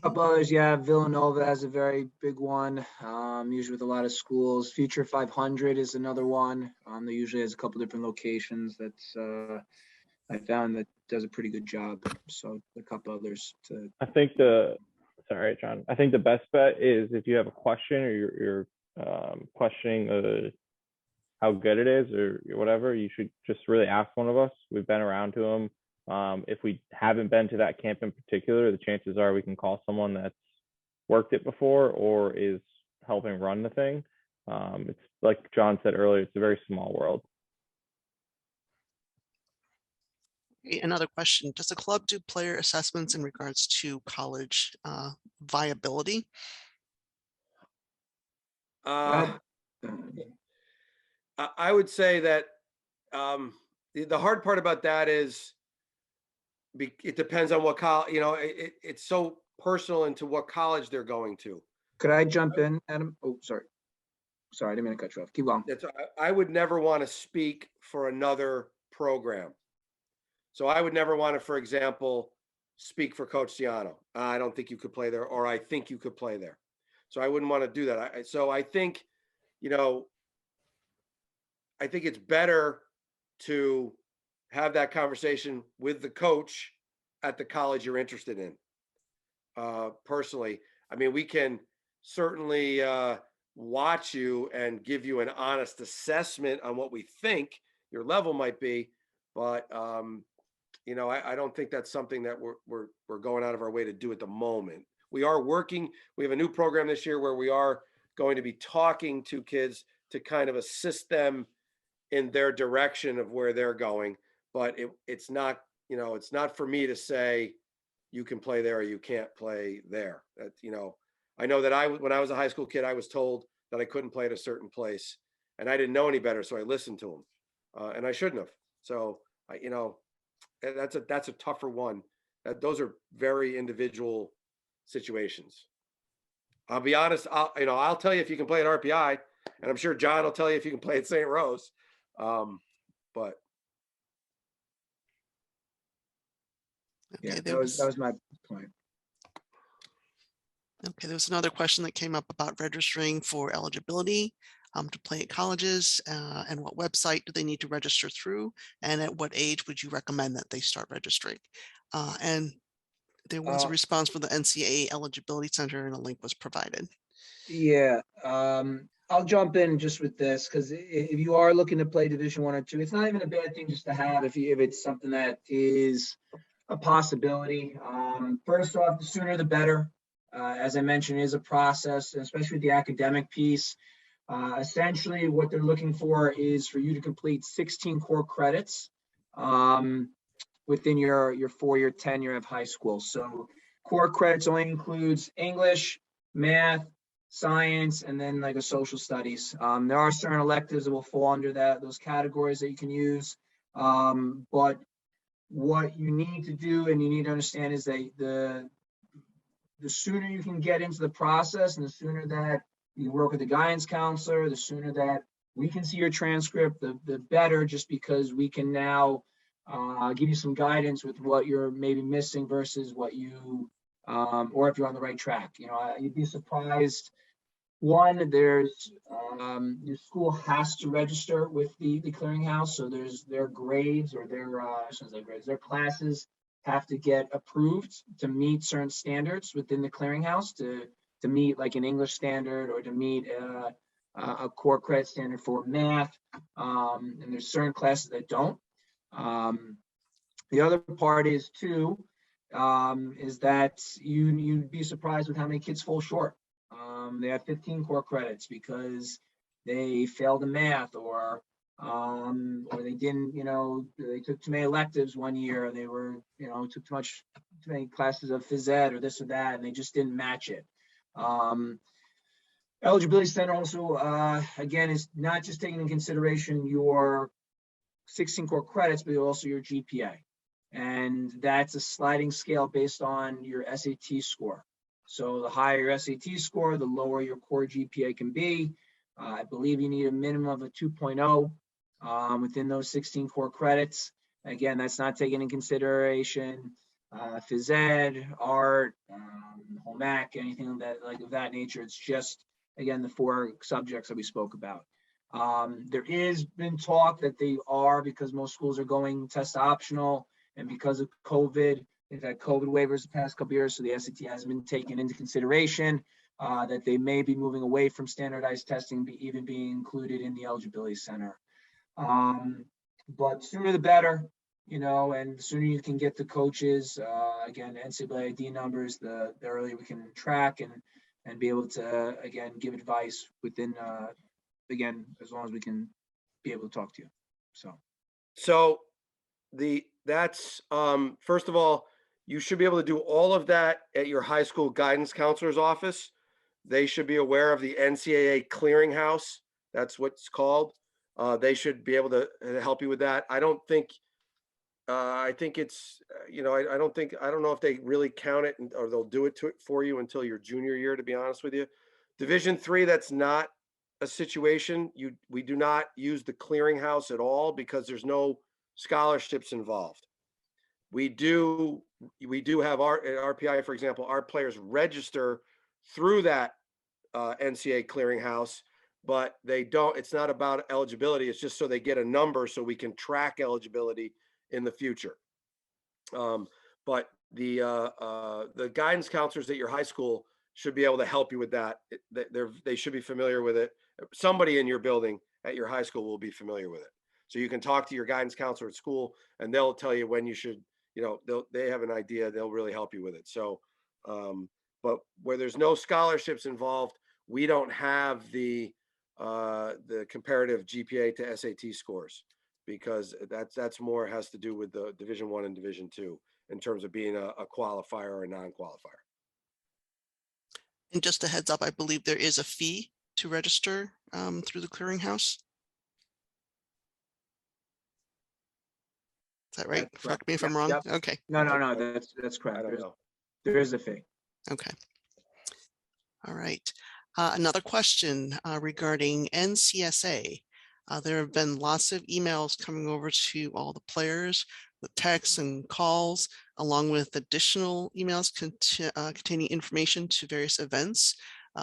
Couple others, yeah. Villanova has a very big one, usually with a lot of schools. Future 500 is another one. They usually has a couple different locations. That's I found that does a pretty good job. So a couple others to. Sorry, John. I think the best bet is if you have a question or you're questioning how good it is or whatever, you should just really ask one of us. We've been around to them. If we haven't been to that camp in particular, the chances are we can call someone that's worked it before or is helping run the thing. It's like John said earlier, it's a very small world. Another question, does the club do player assessments in regards to college viability? I would say that the hard part about that is it depends on what college, it's so personal into what college they're going to. Could I jump in, Adam? Oh, sorry. Sorry, I didn't mean to cut you off. Keep going. I would never want to speak for another program. So I would never want to, for example, speak for Coach Ciano. I don't think you could play there, or I think you could play there. So I wouldn't want to do that. So I think, you know, I think it's better to have that conversation with the coach at the college you're interested in. Personally, I mean, we can certainly watch you and give you an honest assessment on what we think your level might be, but you know, I don't think that's something that we're going out of our way to do at the moment. We are working. We have a new program this year where we are going to be talking to kids to kind of assist them in their direction of where they're going. But it's not, you know, it's not for me to say you can play there or you can't play there. That, you know, I know that when I was a high school kid, I was told that I couldn't play at a certain place, and I didn't know any better, so I listened to them, and I shouldn't have. So you know, that's a tougher one. Those are very individual situations. I'll be honest. I'll tell you if you can play at RPI, and I'm sure John will tell you if you can play at St. Rose. But Yeah, Okay, that was my point. Okay, there was another question that came up about registering for eligibility to play at colleges, and what website do they need to register through, and at what age would you recommend that they start registering? And there was a response from the NCAA Eligibility Center, and a link was provided. Yeah, I'll jump in just with this, because if you are looking to play Division I or II, it's not even a bad thing just to have if it's something that is a possibility. First off, the sooner the better. As I mentioned, it is a process, especially with the academic piece. Essentially, what they're looking for is for you to complete 16 core credits within your 4-year tenure of high school. So core credits only includes English, math, science, and then like a social studies. There are certain electives that will fall under those categories that you can use. But what you need to do and you need to understand is that the sooner you can get into the process and the sooner that you work with the guidance counselor, the sooner that we can see your transcript, the better, just because we can now give you some guidance with what you're maybe missing versus what you, or if you're on the right track. You know, you'd be surprised. One, there's your school has to register with the clearinghouse, so their grades or their classes have to get approved to meet certain standards within the clearinghouse to meet like an English standard or to meet a core credit standard for math. And there's certain classes that don't. The other part is too, is that you'd be surprised with how many kids fall short. They have 15 core credits because they failed in math or they didn't, they took too many electives one year. They were, took too many classes of phys ed or this or that, and they just didn't match it. Eligibility Center also, again, is not just taking into consideration your 16 core credits, but also your GPA. And that's a sliding scale based on your SAT score. So the higher your SAT score, the lower your core GPA can be. I believe you need a minimum of a 2.0 within those 16 core credits. Again, that's not taken into consideration phys ed, art, home ec, anything of that nature. It's just, again, the 4 subjects that we spoke about. There is been talk that they are, because most schools are going test optional, and because of COVID, they've had COVID waivers the past couple of years, so the SAT hasn't been taken into consideration, that they may be moving away from standardized testing, even being included in the eligibility center. But sooner the better, and the sooner you can get the coaches, again, NCAA ID numbers, the earlier we can track and be able to, again, give advice within, again, as long as we can be able to talk to you. So that's first of all, you should be able to do all of that at your high school guidance counselor's office. They should be aware of the NCAA clearinghouse. That's what it's called. They should be able to help you with that. I don't think I think it's, I don't know if they really count it or they'll do it for you until your junior year, to be honest with you. Division three, that's not a situation. We do not use the clearinghouse at all because there's no scholarships involved. We do have our at RPI, for example, our players register through that NCAA clearinghouse, but they don't. It's not about eligibility. It's just so they get a number so we can track eligibility in the future. But the guidance counselors at your high school should be able to help you with that. They should be familiar with it. Somebody in your building at your high school will be familiar with it. So you can talk to your guidance counselor at school, and they'll tell you when you should. They have an idea. They'll really help you with it. So, but where there's no scholarships involved, we don't have the comparative GPA to SAT scores, because that's more has to do with the Division I and Division II in terms of being a qualifier or a non-qualifier. And just a heads up, I believe there is a fee to register through the clearinghouse. Is that right? Correct me if I'm wrong. Yep. Okay. No, that's correct. I don't know. There is a fee. Okay. All right. Another question regarding NCSA. There have been lots of emails coming over to all the players with texts and calls, along with additional emails containing information to various events.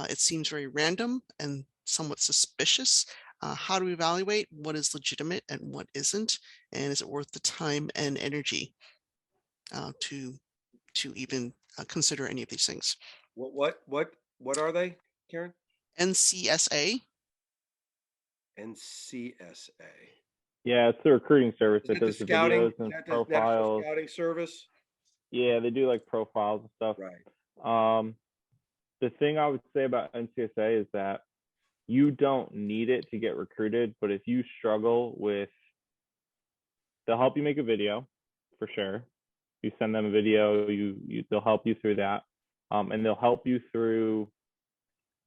It seems very random and somewhat suspicious. How do we evaluate what is legitimate and what isn't? And is it worth the time and energy to even consider any of these things? What are they, Karen? NCSA. NCSA. Yeah, it's the recruiting service that Is that does the the scouting? videos and Is that the National profiles. Scouting Service? Yeah, they do like profiles and stuff. Right. The thing I would say about NCSA is that you don't need it to get recruited, but if you struggle with, they'll help you make a video for sure. You send them a video, they'll help you through that, and they'll help you through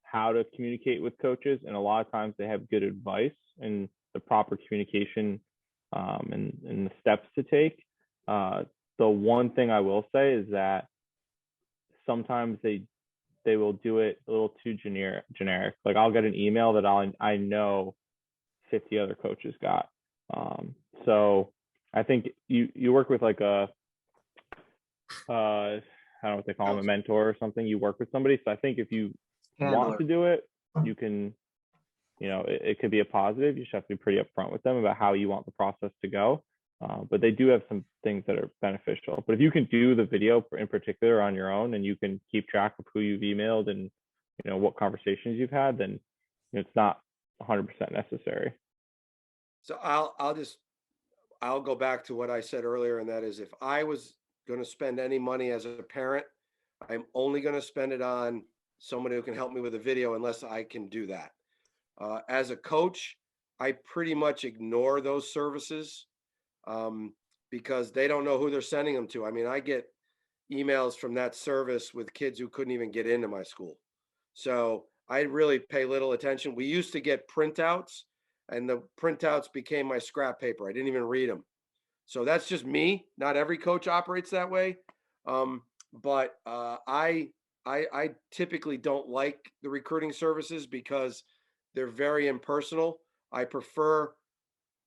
how to communicate with coaches. And a lot of times they have good advice and the proper communication and the steps to take. The one thing I will say is that sometimes they will do it a little too generic. Like I'll get an email that I know 50 other coaches got. So I think you work with like a I don't know what they call them, a mentor or something. You work with somebody. So I think if you want to do it, you can, it could be a positive. You just have to be pretty upfront with them about how you want the process to go. But they do have some things that are beneficial. But if you can do the video in particular on your own, and you can keep track of who you've emailed and what conversations you've had, then it's not 100% necessary. So I'll go back to what I said earlier, and that is, if I was going to spend any money as a parent, I'm only going to spend it on someone who can help me with a video, unless I can do that. As a coach, I pretty much ignore those services because they don't know who they're sending them to. I mean, I get emails from that service with kids who couldn't even get into my school. So I really pay little attention. We used to get printouts, and the printouts became my scrap paper. I didn't even read them. So that's just me. Not every coach operates that way. But I typically don't like the recruiting services because they're very impersonal. I prefer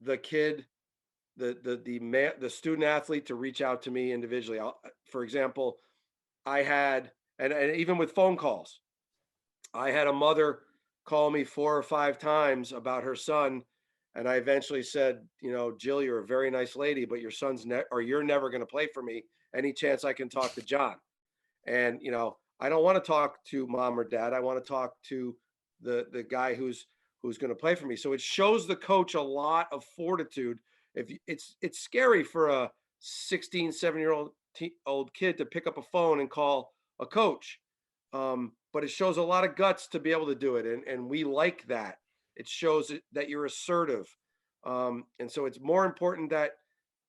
the kid, the student athlete, to reach out to me individually. For example, I had, and even with phone calls, I had a mother call me 4 or 5 times about her son. And I eventually said, Jill, you're a very nice lady, but your son's you're never going to play for me. Any chance I can talk to John? And, I don't want to talk to mom or dad. I want to talk to the guy who's going to play for me. So it shows the coach a lot of fortitude. If it's scary for a 16, 7-year-old kid to pick up a phone and call a coach. But it shows a lot of guts to be able to do it. And we like that. It shows that you're assertive. And so it's more important that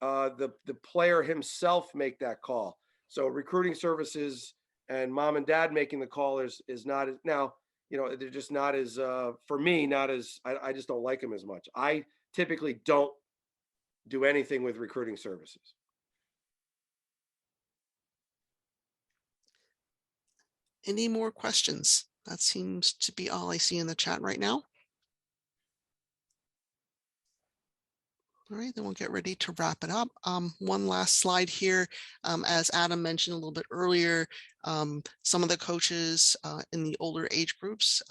the player himself make that call. So recruiting services and mom and dad making the call is not as, now, they're just not as, for me, not as, I just don't like them as much. I typically don't do anything with recruiting services. Any more questions? That seems to be all I see in the chat right now. All right, then we'll get ready to wrap it up. One last slide here. As Adam mentioned a little bit earlier, some of the coaches in the older age groups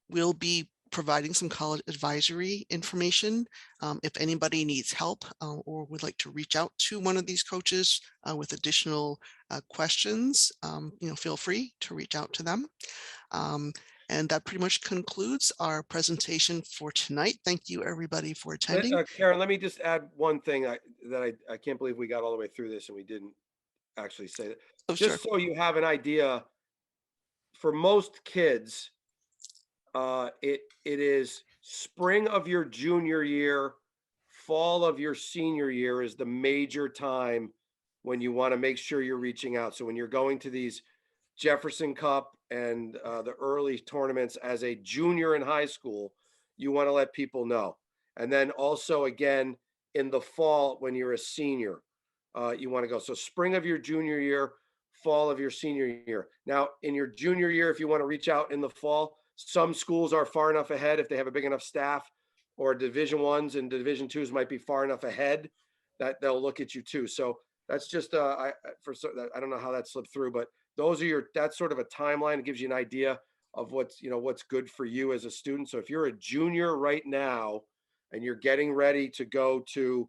will be providing some college advisory information. If anybody needs help or would like to reach out to one of these coaches with additional questions, feel free to reach out to them. And that pretty much concludes our presentation for tonight. Thank you, everybody, for attending. Karen, let me just add one thing that I can't believe we got all the way through this and we didn't actually say that. Oh, Just sure. so you have an idea, for most kids, it is spring of your junior year, fall of your senior year is the major time when you want to make sure you're reaching out. So when you're going to these Jefferson Cup and the early tournaments as a junior in high school, you want to let people know. And then also again in the fall when you're a senior, you want to go. So spring of your junior year, fall of your senior year. Now in your junior year, if you want to reach out in the fall, some schools are far enough ahead if they have a big enough staff, or Division I's and Division II's might be far enough ahead that they'll look at you too. So that's just I don't know how that slipped through, but that's sort of a timeline. It gives you an idea of what's good for you as a student. So if you're a junior right now and you're getting ready to go to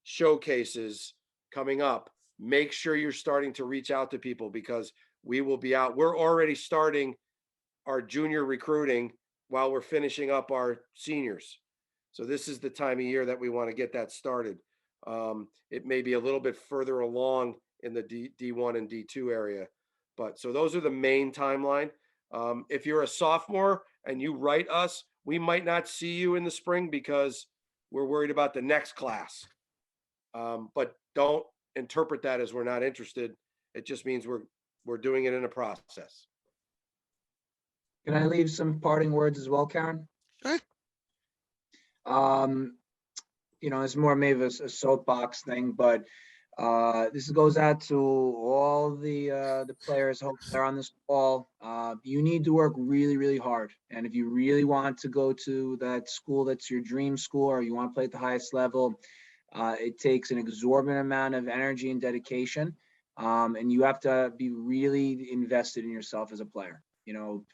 showcases coming up, make sure you're starting to reach out to people, because we will be out. We're already starting our junior recruiting while we're finishing up our seniors. So this is the time of year that we want to get that started. It may be a little bit further along in the D1 and D2 area, but so those are the main timeline. If you're a sophomore and you write us, we might not see you in the spring because we're worried about the next class. But don't interpret that as we're not interested. It just means we're doing it in a process. Can I leave some parting words as well, Karen? Sure. It's more maybe a soapbox thing, but this goes out to all the players, hope they're on this call. You need to work really, really hard. And if you really want to go to that school that's your dream school, or you want to play at the highest level, it takes an exorbitant amount of energy and dedication. And you have to be really invested in yourself as a player,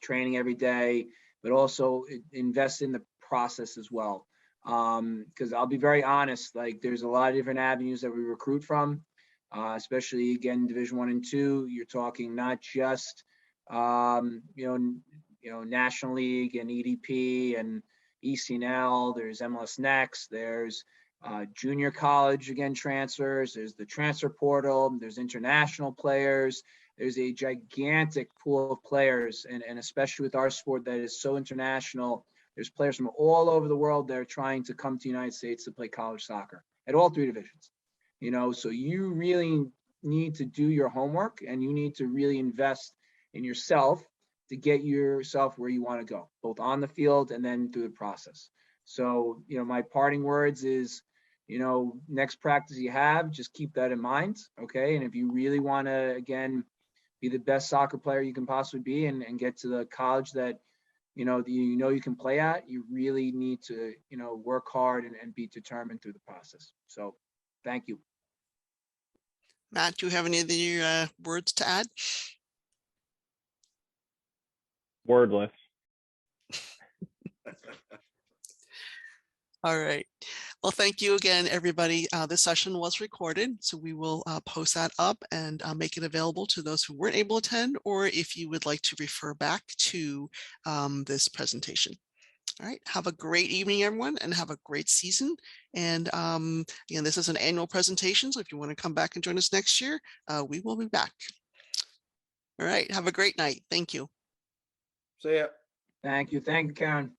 training every day, but also invest in the process as well. Because I'll be very honest, like there's a lot of different avenues that we recruit from, especially again, Division I and II. You're talking not just, National League and EDP and ECNL. There's MLS Next. There's junior college, again, transfers. There's the transfer portal. There's international players. There's a gigantic pool of players, and especially with our sport that is so international, there's players from all over the world that are trying to come to the United States to play college soccer at all three divisions. So you really need to do your homework, and you need to really invest in yourself to get yourself where you want to go, both on the field and then through the process. So, my parting words is, next practice you have, just keep that in mind, okay? And if you really want to, again, be the best soccer player you can possibly be and get to the college that you can play at, you really need to, work hard and be determined through the process. So thank you. Matt, do you have any other words to add? Wordless. All right. Well, thank you again, everybody. This session was recorded, so we will post that up and make it available to those who weren't able to attend, or if you would like to refer back to this presentation. All right. Have a great evening, everyone, and have a great season. And again, this is an annual presentation, so if you want to come back and join us next year, we will be back. All right. Have a great night. Thank you. See ya. Thank you. Thank you, Karen.